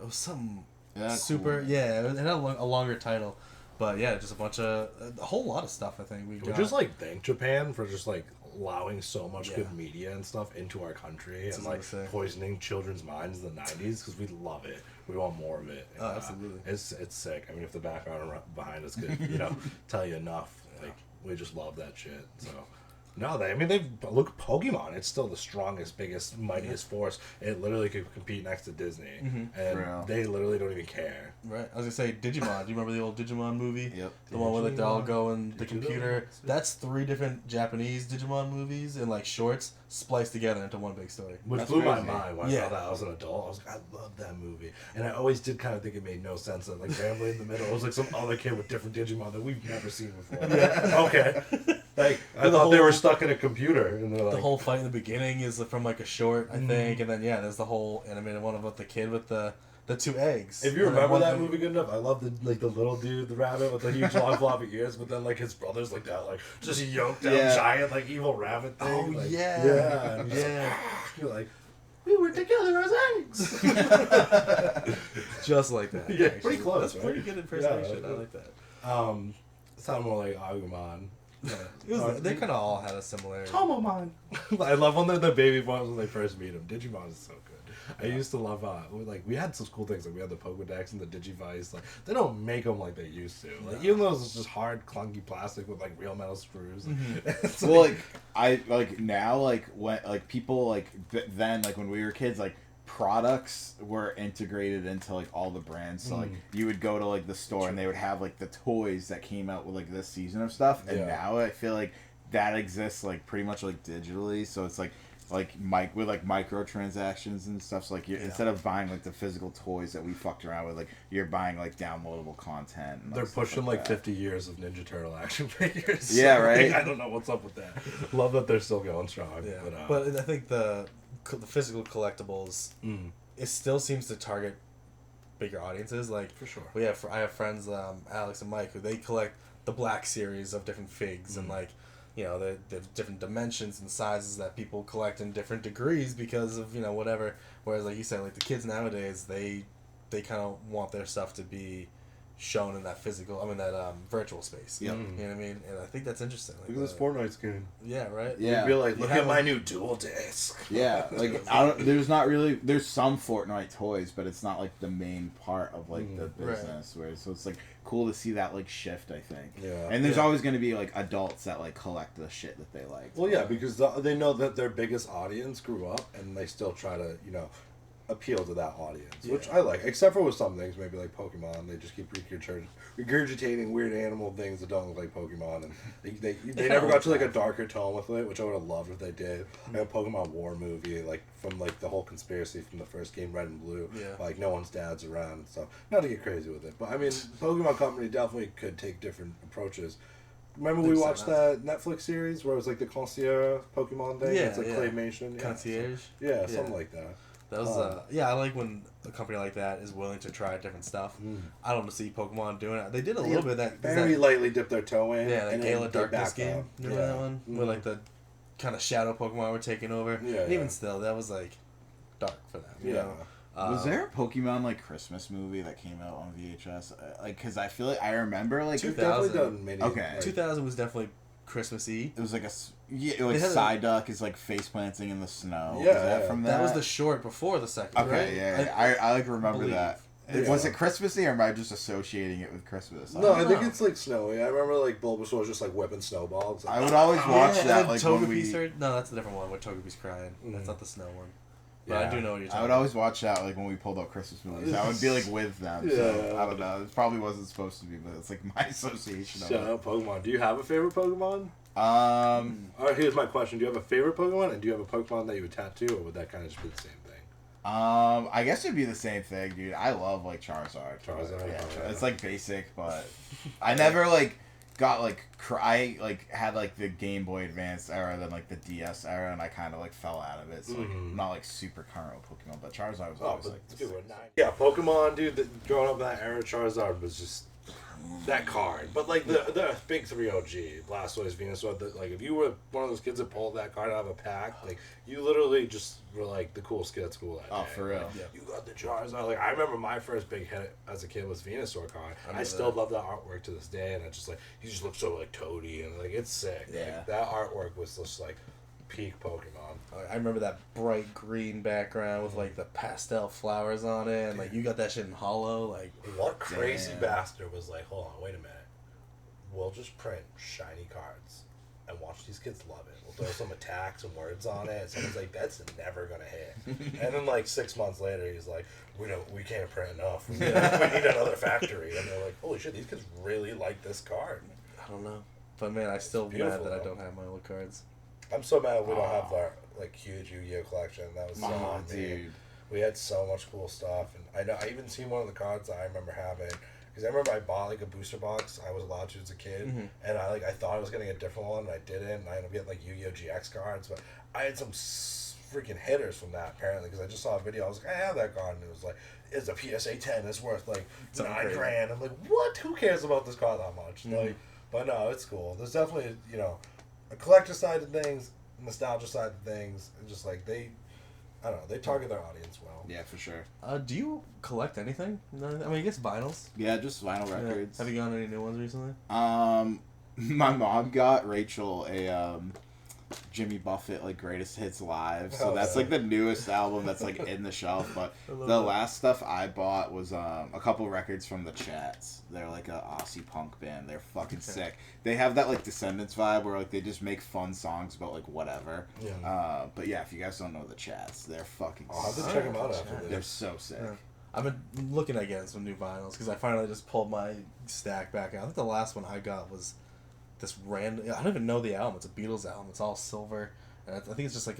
it was something super. Cool. Yeah, it had a longer title, but yeah, just a whole lot of stuff. I think we we got. just like thank Japan for just like allowing so much Yeah. good media and stuff into our country That's and what I like was gonna say. poisoning children's minds in the 90s, because we love it. We want more of it. Oh, And, absolutely. It's sick. I mean, if the background behind us could tell you enough, like we just love that shit. So. No, they look Pokemon. It's still the strongest, biggest, mightiest force. It literally could compete next to Disney, and Real. they literally don't even care. Right, I was gonna say Digimon. Do you remember the old Digimon movie? Yep. The one where like they all go in the Digimon. computer. That's 3 different Japanese Digimon movies and like shorts spliced together into one big story. Which That's blew my crazy. mind when I saw that I was an adult. I was like, I love that movie. And I always did kind of think it made no sense that, like, randomly in the middle, it was like some other kid with different Digimon that we've never seen before. Okay. Like, I thought they were stuck in a computer. And they're like, The whole fight in the beginning is from like a short, I Mm-hmm. think, and then there's the whole animated one about the kid with the 2 eggs. if you And then remember one that thing- movie good enough, I love the little dude, the rabbit with the huge long floppy ears, but then like his brother's like that, like just yoked out Yeah. giant like evil rabbit thing. Oh like, yeah, yeah, and he's yeah, like, you're like, we were together as eggs. just like that. Yeah, actually. pretty close, That's right? pretty good impersonation. Yeah, I like that. It sounded more like Agumon. They kind of all had a similarity. Tomomon. I love when they're the baby ones when they first meet him. Digimon is so good. I used to love we had some cool things, like we had the Pokedex and the Digivice. Like they don't make them like they used to. Like even though it's just hard, clunky plastic with like real metal screws. It's Well, like I like now, like when like people like then like when we were kids, like products were integrated into like all the brands. So like you would go to like the store and they would have like the toys that came out with like this season of stuff. And Yeah. now I feel like that exists like pretty much like digitally. So it's like with like microtransactions and stuff. So like instead of buying like the physical toys that we fucked around with, like you're buying like downloadable content. And, they're stuff pushing like that. 50 years of Ninja Turtle action figures. Yeah, So, right? like, I don't know what's up with that. Love that they're still going strong. Yeah, But, but I think the physical collectibles, it still seems to target bigger audiences. Like for sure. I have friends, Alex and Mike, who they collect the Black series of different figs and like, the different dimensions and sizes that people collect in different degrees because of whatever. Whereas like you said, like the kids nowadays, they kind of want their stuff to be shown in that virtual space. Yep. You know what I mean? And I think that's interesting. Like, Look at this Fortnite skin. Yeah, right? Yeah. You'd be like, You look have at my a- new dual disc. Yeah, like there's some Fortnite toys, but it's not like the main part of like the Right. business. So it's like cool to see that like shift. I think. Yeah. And there's Yeah. always going to be like adults that like collect the shit that they like. Well, yeah, because they know that their biggest audience grew up, and they still try to, appeal to that audience, which I like. Except for with some things, maybe like Pokemon, they just keep regurgitating weird animal things that don't look like Pokemon, and they never got to like a darker tone with it, which I would have loved if they did. Like a Pokemon War movie, like from like the whole conspiracy from the first game, Red and Blue. Yeah. Like no one's dad's around and stuff. Not to get crazy with it, but I mean, Pokemon Company definitely could take different approaches. Remember we watched that Netflix series where it was like the concierge Pokemon thing? Yeah, It's like claymation. Yeah, Concierge. Yeah, something like that. That was I like when a company like that is willing to try different stuff. I don't see Pokemon doing it. They did a little bit of that. Very lightly dip their toe in. Yeah, that and Gale then of dip Darkness back game. up. You remember that one? Where like the kind of shadow Pokemon were taking over. Yeah, And even yeah. still, that was like dark for them. You Yeah. know? Was there a Pokemon like Christmas movie that came out on VHS? Like, cause I feel like I remember like You've definitely done many. Okay. 2000 was definitely Christmassy. It was like like Psyduck is like face planting in the snow. Yeah, Is that from that? That was the short before the second. Okay, right? yeah. I like remember believe. that. Yeah. Was it Christmassy or am I just associating it with Christmas? No, I think know. it's like snowy. I remember like Bulbasaur was just like whipping snowballs. I would always watch that like when Togepi's we. No, that's a different one where Togepi's crying. That's not the snow one. But Yeah. I do know what you're talking I would always watch that like when we pulled out Christmas movies. I would be like with them. So Yeah. I don't know. It probably wasn't supposed to be, but it's like my association of Shut it. up, Pokemon. Do you have a favorite Pokemon? All Um, right, here's my question: do you have a favorite Pokemon, and do you have a Pokemon that you would tattoo, or would that kind of just be the same thing? I guess it'd be the same thing, dude. I love like Charizard. Charizard, Yeah, yeah. it's like basic, but I never like got like I like had like the Game Boy Advance era, then like the DS era, and I kind of like fell out of it. So like I'm not like super current with Pokemon, but Charizard was always like. dude, yeah, Pokemon, dude. Growing up in that era, Charizard was just that card. But like the big 3 OG, Blastoise, Venusaur, like if you were one of those kids that pulled that card out of a pack, like you literally just were like the coolest kid at school that day. Oh, for real. Like, you got the Charizard. Like I remember my first big hit as a kid was Venusaur card. I still that. love that artwork to this day, and I just like he just looks so like toady and like it's sick. Yeah. Like, that artwork was just like peak Pokemon. I remember that bright green background with like the pastel flowers on it, and like you got that shit in hollow. Like, What crazy Damn. bastard was like, hold on, wait a minute. We'll just print shiny cards and watch these kids love it. We'll throw some attacks and words on it. And someone's like, that's never gonna hit. And then like 6 months later, he's like, we can't print enough. We need another factory. And they're like, holy shit, these kids really like this card. I don't know, but man, I still mad beautiful, that I though. don't have my old cards. I'm so mad we don't have our like huge Yu-Gi-Oh collection. That was so Oh, mean. dude. We had so much cool stuff, and I know I even seen one of the cards that I remember having because I remember I bought like a booster box. I was allowed to as a kid, and I thought I was getting a different one, and I didn't. And I ended up getting like Yu-Gi-Oh GX cards, but I had some freaking hitters from that apparently because I just saw a video. I was like, I have that card, and it was like, it's a PSA 10. It's worth like Something $9 crazy. grand. I'm like, what? Who cares about this card that much? Like, but no, it's cool. There's definitely a collector side of things, nostalgia side of things, and just like I don't know, they target their audience well. Yeah, for sure. Do you collect anything? No, I mean, I guess vinyls. Yeah, just vinyl Yeah. records. Have you gotten any new ones recently? My mom got Rachel a Jimmy Buffett like greatest hits live, so Oh, that's yeah. like the newest album that's like in the shelf. But love the that. last stuff I bought was a couple records from the Chats. They're like a Aussie punk band. They're fucking sick. They have that like Descendants vibe where like they just make fun songs about like whatever. Yeah. But yeah, if you guys don't know the Chats, they're fucking. I'll have to sick. check them out after They're this. so sick. Yeah. I've been looking at getting some new vinyls because I finally just pulled my stack back out. I think the last one I got was this random. I don't even know the album. It's a Beatles album. It's all silver, and I think it's just like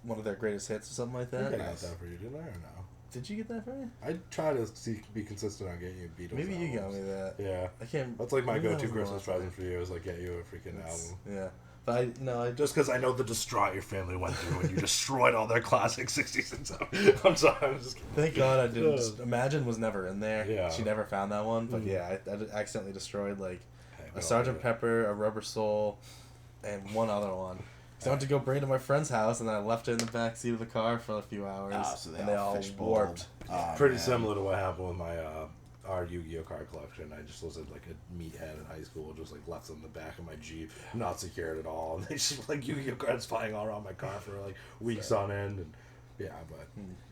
one of their greatest hits or something like I that. think I got that for you, didn't I, or no? Did you get that for me? I try to be consistent on getting you Beatles Maybe you got albums. me that. Yeah. I can't. That's like my maybe that go-to was the Christmas last present for you is like get you a freaking one. album. Yeah, but I Just because I know the distraught your family went through when you destroyed all their classic 60s and stuff. I'm sorry, I'm just kidding. thank God I didn't. Imagine was never in there. Yeah. She never found that one. But yeah, I accidentally destroyed like Hey, a Sergeant Pepper, a Rubber Soul, and one other one. So I went to go bring it to my friend's house, and then I left it in the back seat of the car for a few hours, So and they all fishbowled. warped. Oh, Pretty man. similar to what happened with my our Yu-Gi-Oh card collection. I just was like a meathead in high school, just like left them in the back of my Jeep, not secured at all. And they just like Yu-Gi-Oh cards flying all around my car for like weeks on end. And yeah, but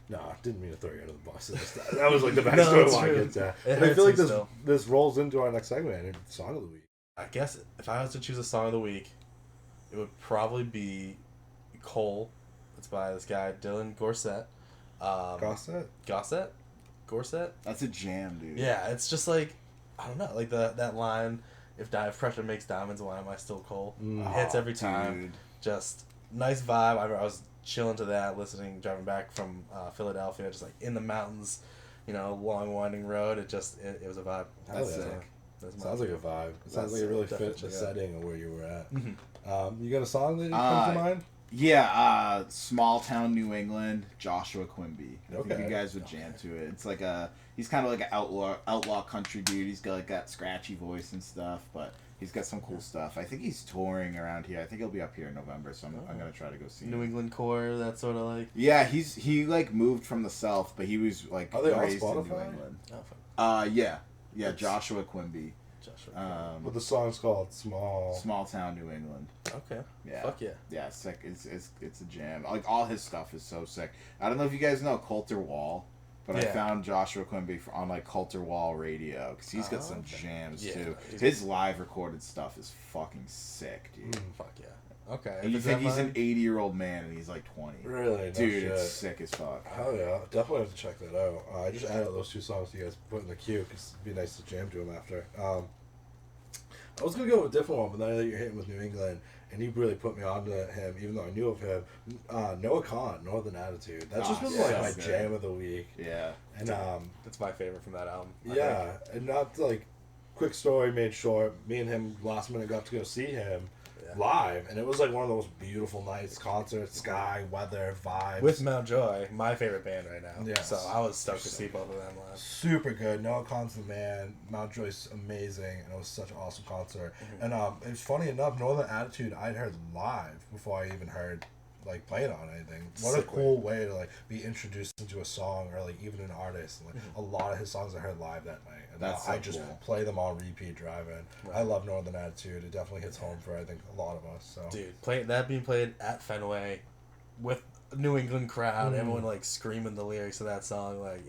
no, didn't mean to throw you under the bus. That was like the backstory it's why I true. get that. It But I hurts feel like me still. this rolls into our next segment, song of the week. I guess if I was to choose a song of the week, it would probably be Cole. It's by this guy Dylan Gorsett. Gorsett. That's a jam, dude. Yeah, it's just like I don't know, like that line. If pressure makes diamonds, why am I still Cole? Hits every time. Dude. Just nice vibe. I was chilling to that, driving back from Philadelphia, just like in the mountains, long winding road. It was a vibe. That's That's sick. sick. That's Sounds like a vibe. It sounds like it really fit the definitely, yeah. setting of where you were at. Mhm. You got a song that comes to mind? Small town New England, Joshua Quimby. I think you guys would jam to it. It's like he's kind of like an outlaw country dude. He's got like that scratchy voice and stuff, but he's got some cool stuff. I think he's touring around here. I think he'll be up here in November, so I'm gonna try to go see him. New England core, that sort of like. Yeah, he like moved from the South, but he was like raised in New England. Yeah, Joshua Quimby. But the song's called Small Town New England. Okay. Yeah. Fuck yeah. Yeah, it's sick. It's a jam. Like all his stuff is so sick. I don't know if you guys know Coulter Wall, but I found Joshua Quimby on like Coulter Wall Radio because he's got some jams too. His live recorded stuff is fucking sick, dude. Fuck yeah. Okay. And you think he's an 80-year-old man and he's like 20. Really? No dude, shit. it's sick as fuck. Hell yeah. Definitely have to check that out. I just added those 2 songs you guys put in the queue because it'd be nice to jam to them after. I was going to go with a different one, but then I know you're hitting with New England, and you really put me on to him, even though I knew of him. Noah Khan, Northern Attitude. That's just been like my jam of the week. Yeah. And that's my favorite from that album. Yeah, and not like, quick story made short, me and him last minute got to go see him live, and it was like one of the most beautiful nights, concert, sky, weather, vibes. With Mount Joy, my favorite band right now. Yes. So I was stoked to see both of them live. Super good. Noah Khan's the man. Mount Joy's amazing, and it was such an awesome concert. And it's funny enough, Northern Attitude I'd heard live before I even heard like played on anything. What a cool way to like be introduced into a song or like even an artist. And, like a lot of his songs I heard live that night, and that's I just play them on repeat driving. Right. I love Northern Attitude. It definitely hits home for I think a lot of us. So dude, being played at Fenway with a New England crowd, everyone like screaming the lyrics of that song, like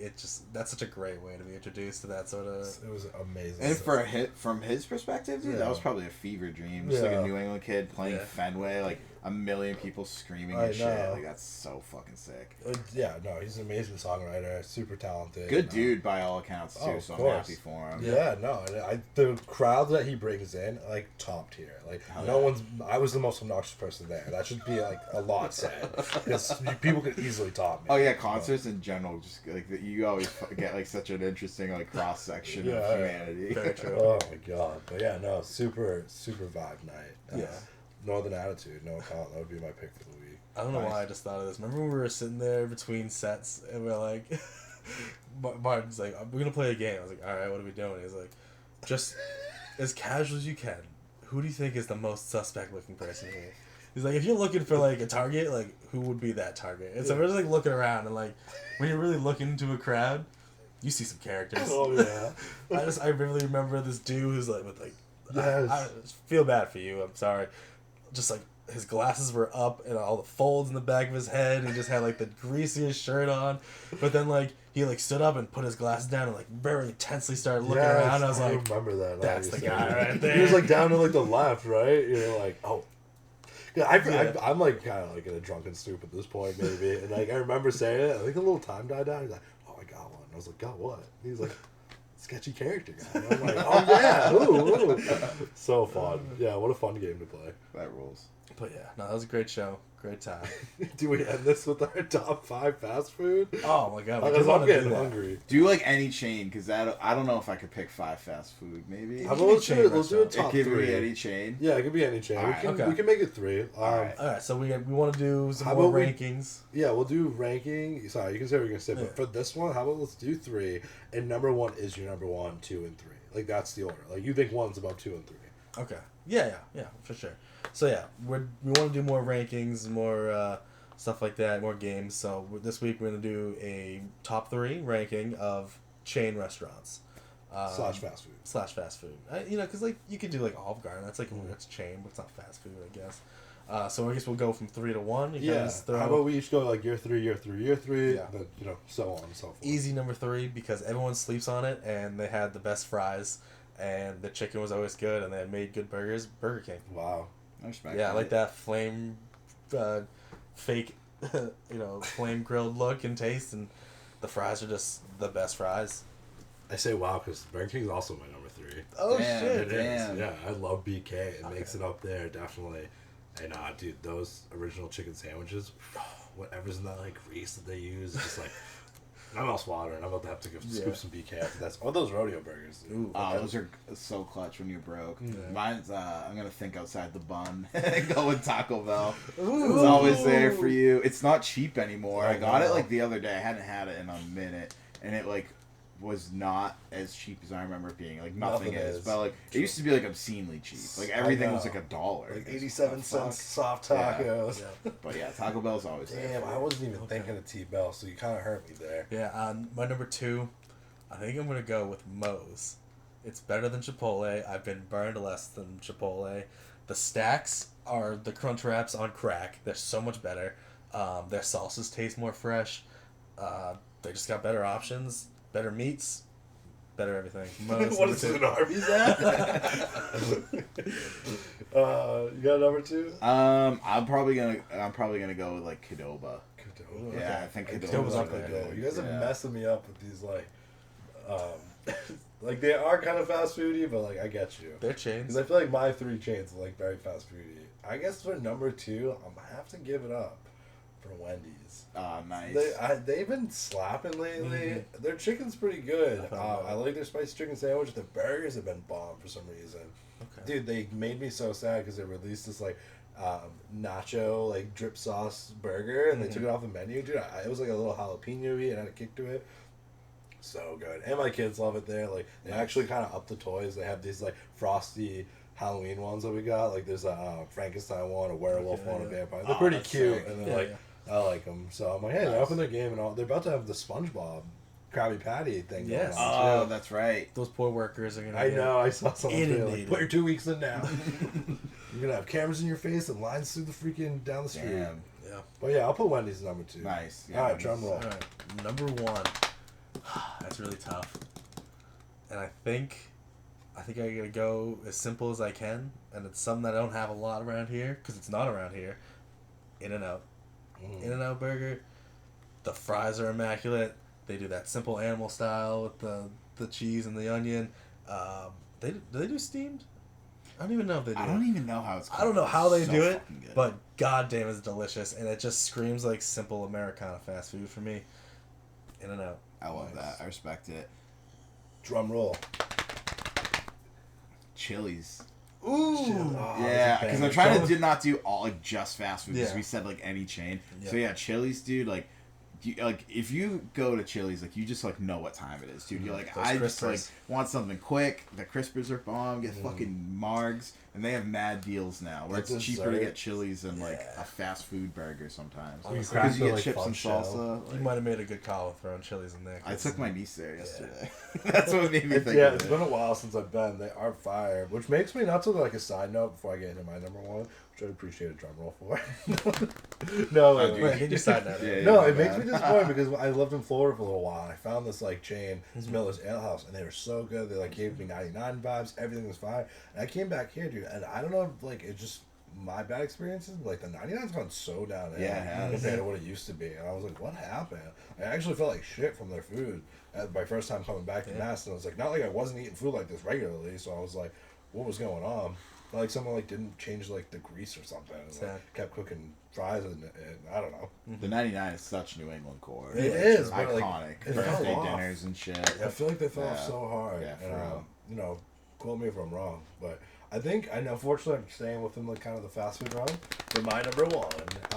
that's such a great way to be introduced to that sort of. It was amazing. And for a hit from his perspective, dude, that was probably a fever dream. Just like a New England kid playing Fenway, like a million people screaming and shit. Like that's so fucking sick. He's an amazing songwriter, super talented. Good dude by all accounts too. So I'm happy for him. The crowd that he brings in, like top tier. Like I was the most obnoxious person there. That should be like a lot said because people could easily top me. Oh yeah, concerts in general, just like you always get like such an interesting like cross section of humanity. Very true. Oh my god, but super vibe night. Northern Attitude, Noah Khan, that would be my pick for the week. I don't know why I just thought of this. Remember when we were sitting there between sets and we're like, Martin's like, we're gonna play a game. I was like, all right, what are we doing? He's like, just as casual as you can. Who do you think is the most suspect looking person here? He's like, if you're looking for like a target, like who would be that target? And so we're just like looking around and like when you're really looking into a crowd, you see some characters. Oh yeah. I really remember this dude who's like with like, I feel bad for you. I'm sorry. Just like his glasses were up and all the folds in the back of his head, and he just had like the greasiest shirt on. But then like he like stood up and put his glasses down and like very intensely started looking around. I was like, remember that. That's the guy right there. He was like down to like the left, right? You're like, oh. Yeah, I'm like kind of like in a drunken stoop at this point, maybe. And like I remember saying it. I think a little time died down. He's like, "Oh, I got one." I was like, "Got what?" And he's like, "Sketchy character guy." And I'm like, "Oh yeah, ooh. So fun. Yeah, what a fun game to play. That rules. But yeah, no, that was a great show. Great time. Do we end this with our top 5 fast food? Oh my god, because I'm getting hungry. Do like any chain, because I don't know if I could pick 5 fast food. Maybe. How about let's do a top 3. It could be any chain. Yeah, it could be any chain. We can make it 3. All right. So we want to do some more rankings. We'll do ranking. Sorry, you can say what you're gonna say, but for this one, how about let's do 3, and number 1 is your number 1, 2, and 3. Like that's the order. Like you think 1's above 2 and 3. Okay. Yeah, for sure. So yeah, we want to do more rankings, more stuff like that, more games. So this week we're gonna do a top 3 ranking of chain restaurants. Slash fast food. Because like you could do like Olive Garden. That's like it's chain, but it's not fast food, I guess. So I guess we'll go from 3 to 1. How about we each go like year 3, year 3, year 3, yeah. then, so on and so forth. Easy number 3 because everyone sleeps on it, and they had the best fries, and the chicken was always good, and they had made good burgers. Burger King. Wow. I respect I like that flame, fake, flame grilled look and taste, and the fries are just the best fries. I say wow because Burger King is also my number 3. Oh shit! It is. Yeah, I love BK. It makes it up there definitely. And dude, those original chicken sandwiches, whatever's in that like grease that they use, it's just like I'm all slaughtering. I'm about to have to go Yeah. scoop some BK after that. Oh, those rodeo burgers. Dude. Ooh. Those are so clutch when you're broke. Yeah. Mine's I'm gonna think outside the bun and go with Taco Bell. Ooh. It's always there for you. It's not cheap anymore. I I got it know. like the other day. I hadn't had it in a minute, and it like was not as cheap as I remember it being. Like nothing is. But like it used to be like obscenely cheap. Like everything was like $1. Like It's 87 what the cents fuck? soft Yeah. tacos. Yeah. But yeah, Taco Bell's always there. Damn, I wasn't even thinking of T-Bell, so you kind of hurt me there. Yeah, my number 2, I think I'm going to go with Moe's. It's better than Chipotle. I've been burned less than Chipotle. The stacks are the crunch wraps on crack. They're so much better. Their salsas taste more fresh. They just got better options, better meats, better everything. Moe's What number is 2. an Arby's at? You got number 2? I'm probably gonna go with like Qdoba. Qdoba. Yeah, I think Qdoba's Qdoba's up up there. there. You guys are Yeah. messing me up with these like they are kind of fast foody, but like I get you. They're chains. Because I feel like my 3 chains are like very fast foody. I guess for number 2, I'm gonna have to give it up for Wendy's. Nice. They've been slapping lately. Mm-hmm. Their chicken's pretty good. I thought about I like their spicy chicken sandwich. Their burgers have been bomb for some reason. Okay. Dude, they made me so sad because they released this like nacho like drip sauce burger and they took it off the menu. Dude, it was like a little jalapeno-y and had a kick to it. So good. And my kids love it there. Like they actually kind of up the toys. They have these like frosty Halloween ones that we got. Like there's a Frankenstein one, a werewolf Okay, one, a yeah. vampire. They're Oh, pretty that's cute, sick. and they're Yeah, like, yeah. I like them. So I'm like, hey, they're up in their game and all. They're about to have the SpongeBob Krabby Patty thing. Yes. Going on, Oh, too. that's right. Those poor workers are going to I know. I saw someone say, like, inundated. put your 2 weeks in now. You're gonna have cameras in your face and lines through the freaking down the street. Damn. Yeah. But yeah, I'll put Wendy's number 2. Nice. All right, Wendy's. drum roll. All right. Number 1. That's really tough. And I think I gotta go as simple as I can, and it's something that I don't have a lot around here because it's not around here. In-N-Out. In-N-Out burger. The fries are immaculate. They do that simple animal style with the cheese and the onion. Do they do steamed? I don't even know if they do. I don't even know how it's. I don't know how they So do it, fucking good. but goddamn, it's delicious, and it just screams like simple Americana fast food for me. In-N-Out. I love that. I respect it. Drum roll. Chili's. Ooh. Oh, Yeah, that's a because I'm banger. trying Some- to not do all like just fast food because Yeah. we said like any chain. Yeah. So yeah, Chili's, dude. Like, if you go to Chili's, like you just like know what time it is, dude. You're like, Those I just like crispers. want something quick. The crispers are bomb. Get fucking margs, and they have mad deals now where The it's cheaper to dessert. get Chili's than like Yeah. a fast food burger sometimes. You Because crack you the, get like, chips fun and shell. salsa. You like- might have made a good call with throwing chilies in there. I 'cause- took my niece there yesterday. That's what made me think Yeah, of it's it. been a while since I've been. They are fire, which makes me not to like a side note before I get into my number 1, which I'd appreciate a drum roll for. No, Oh, dude. Wait, get your side note. Yeah, no, yeah, it makes man. me disappointed because I lived in Florida for a little while and I found this like chain, Mm-hmm. this Miller's Ale House, and they were so good. They like gave me 99 vibes, everything was fire. And I came back here, dude, and I don't know if like it's just my bad experiences, but like the 99's gone so downhill Yeah, it has. compared to what it used to be. And I was like, what happened? I actually felt like shit from their food my first time coming back to Yeah. Mass, and I was like, not like I wasn't eating food like this regularly, so I was like, what was going on? But, like someone like didn't change like the grease or something, and Sad. like, kept cooking fries and I don't know. The 99 is such New England core. It Like, is, it's but, like, iconic. it Birthday fell off. dinners and shit. I feel like they fell off Yeah. so hard. Yeah, for and, real. you know, quote me if I'm wrong, but I think, and unfortunately I'm staying within like kind of the fast food run, but my number 1,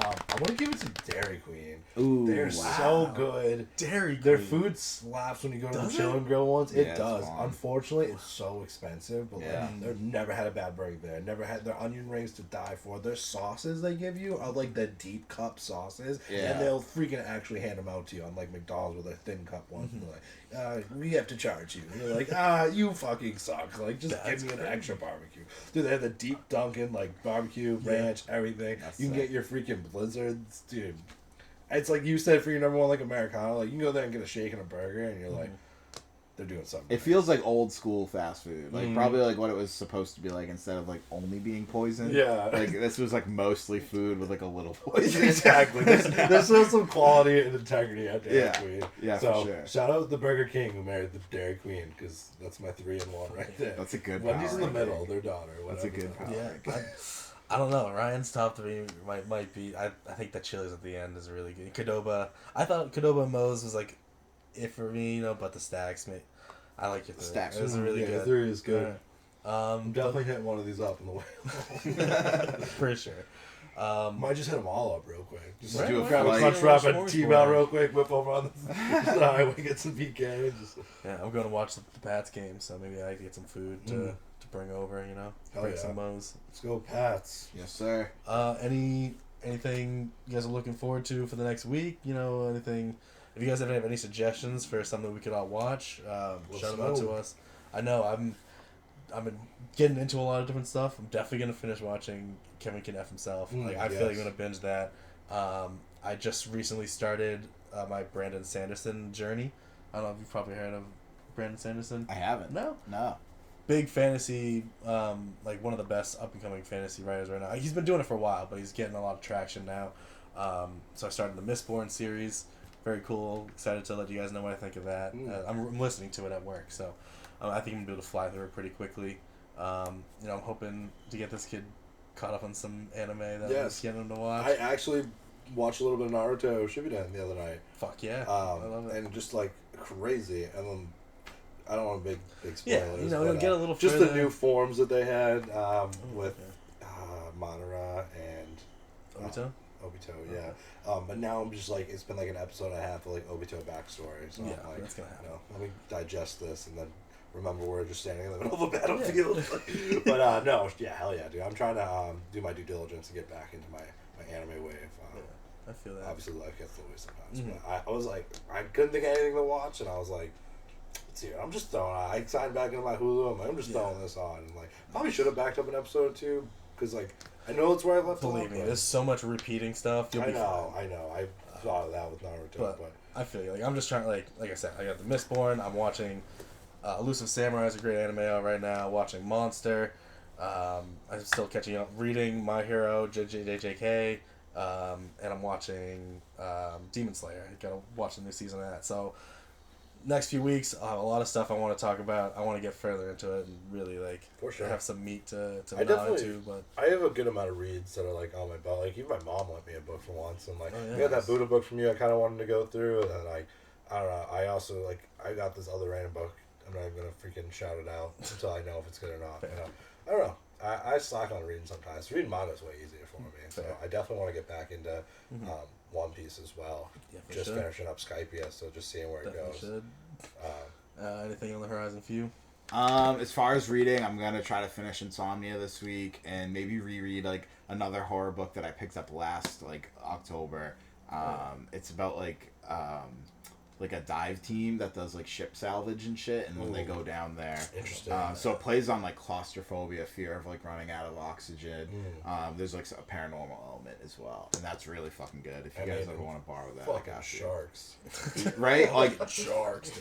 I want to give it to Dairy Queen. Ooh, They're wow. so good. Dairy Their Queen. food slaps when you go to Does the chill it? and grill ones. It Yeah, it's does. bomb. Unfortunately, it's so expensive, but Yeah. like, they've never had a bad burger there. Never had their onion rings to die for. Their sauces they give you are like the deep cup sauces, Yeah. and they'll freaking actually hand them out to you on like McDonald's with a thin cup one. Like, we have to charge you. And you're like, you fucking suck. Like, just That's give me an crazy. extra barbecue. Dude, they have the deep Dunkin', like barbecue, ranch, everything. That's you can sick. get your freaking blizzards, dude. It's like you said for your number 1, like Americana. Like you can go there and get a shake and a burger, and you're like, they're doing something. It feels like old school fast food. Like Mm. probably like what it was supposed to be like instead of like only being poison. Yeah. Like this was like mostly food with like a little poison. Exactly. There's still some quality and integrity at Dairy Yeah. Queen. Yeah, So for sure. shout out to the Burger King who married the Dairy Queen because that's my 3-in-1 right there. That's a good Wendy's in power the middle, ranking. their daughter. That's a whatever. good power. Yeah, I don't know. Ryan's top 3 might be. I think that Chili's at the end is really good. Qdoba. I thought Qdoba and Moe's was like it for me, you know. But the Stacks, mate, I like your 3. Stacks It was really good. 3 is good. I'm definitely hitting one of these up in the whale. for sure. Might just hit them all up real quick. Just Right, do a why grab not? a crunch Like, wrap some and more team out sport. real quick, whip over on the highway, get some PK. Yeah, I'm going to watch the Pats game, so maybe I can get some food to bring over, you know. Hell Bring yeah. some Mo's. Let's go, Pats. Yes, sir. Anything you guys are looking forward to for the next week? You know, anything? If you guys have any suggestions for something we could all watch, shout them out to us. I know I've been getting into a lot of different stuff. I'm definitely gonna finish watching Kevin Can F himself. I feel like I'm gonna binge that. I just recently started my Brandon Sanderson journey. I don't know if you've probably heard of Brandon Sanderson. I haven't. No. No. Big fantasy, like one of the best up and coming fantasy writers right now. He's been doing it for a while, but he's getting a lot of traction now. So I started the Mistborn series. Very cool. Excited to let you guys know what I think of that. I'm listening to it at work, so I think I'm gonna be able to fly through it pretty quickly. I'm hoping to get this kid caught up on some anime that I'm getting him to watch. I actually watched a little bit of Naruto Shippuden the other night. Fuck yeah, I love it. And just like crazy, and then I don't want big spoilers. Yeah, you'll get a little just further. the new forms that they had with Madara and Obito? Obito, yeah. But now I'm just like, it's been like an episode and a half of like Obito backstory. So Yeah, I'm like, that's gonna happen. let me digest this and then remember we're just standing in the middle of a battlefield. But no, yeah, hell yeah, dude. I'm trying to do my due diligence and get back into my anime wave. I feel that. Obviously, life gets in the way sometimes. But I was like, I couldn't think of anything to watch, and I was like, let's see, I'm just throwing. I signed back into my Hulu. I'm like, I'm just throwing this on, and like, probably should have backed up an episode or two because like I know it's where I left off. Believe me, there's so much repeating stuff. You'll be fine. I know. I thought of that with Naruto, but I feel you. Like I'm just trying. Like I said, I got the Mistborn. I'm watching. Elusive Samurai is a great anime out right now. Watching Monster. I'm still catching up. Reading My Hero, JJK. And I'm watching Demon Slayer. I gotta watch the new season of that. So next few weeks, a lot of stuff I want to talk about. I want to get further into it and really like for sure have some meat to I gnaw into. But I have a good amount of reads that are like on my belt. Like even my mom lent me a book for once, and like Oh, yeah. I got that Buddha book from you. I kind of wanted to go through, and then like I don't know. I also like I got this other random book. I'm not even gonna freaking shout it out until I know if it's good or not. But, I don't know. I slack on reading sometimes. Reading manga is way easier for me, so I definitely want to get back into One Piece as well. Yeah, just finishing up Skypiea, so just seeing where it goes. Should. Anything on the horizon for you? As far as reading, I'm gonna try to finish Insomnia this week and maybe reread like another horror book that I picked up last like October. It's about like a dive team that does like ship salvage and shit, and when they go down there, Interesting. so it plays on like claustrophobia, fear of like running out of oxygen. There's like a paranormal element as well, and that's really fucking good. If you guys ever want to borrow that, I Fucking got you. sharks. Right? Like Sharks.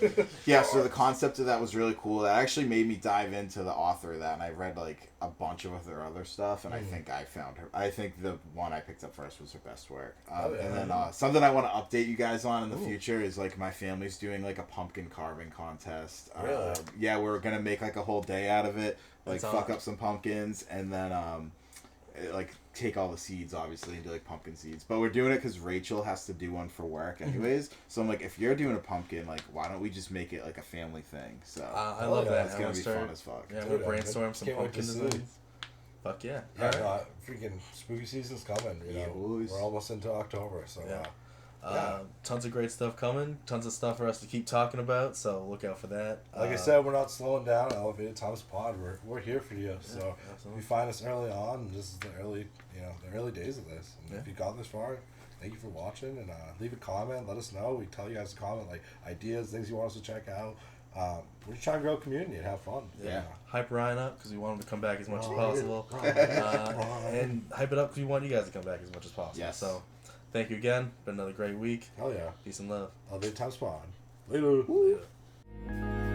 yeah, so the concept of that was really cool. That actually made me dive into the author of that, and I read like a bunch of their other stuff, and I think I found her. I think the one I picked up first was her best work. And then something I want to update you guys on in the future is like my family's doing like a pumpkin carving contest. Really? Yeah, we're gonna make like a whole day out of it, like That's fuck awesome. up some pumpkins, and then like take all the seeds obviously and do like pumpkin seeds, but we're doing it because Rachel has to do one for work anyways. So I'm like, if you're doing a pumpkin, like why don't we just make it like a family thing? So I love yeah, that. it's I gonna wanna be start- fun as fuck. Yeah, I'm Dude, gonna brainstorm some can't wait to pumpkin see. designs. Fuck yeah. Yeah, Alright. freaking spooky season's coming. You Yeah, know, boys. we're almost into October, so Yeah. yeah. Tons of great stuff coming. Tons of stuff for us to keep talking about. So look out for that. Like I said, we're not slowing down. Elevated Times Pod. We're here for you. So if absolutely. you find us early on, this is the early days of this. And Yeah. if you got this far, thank you for watching, and leave a comment. Let us know. We tell you guys to comment like ideas, things you want us to check out. We're just trying to grow a community and have fun. Yeah. Hype Ryan up because we want him to come back as much as Ryan, possible. And hype it up because we want you guys to come back as much as possible. Yes. So thank you again. Been another great week. Hell yeah. Peace and love. Elevated Times Pod. Later. Later.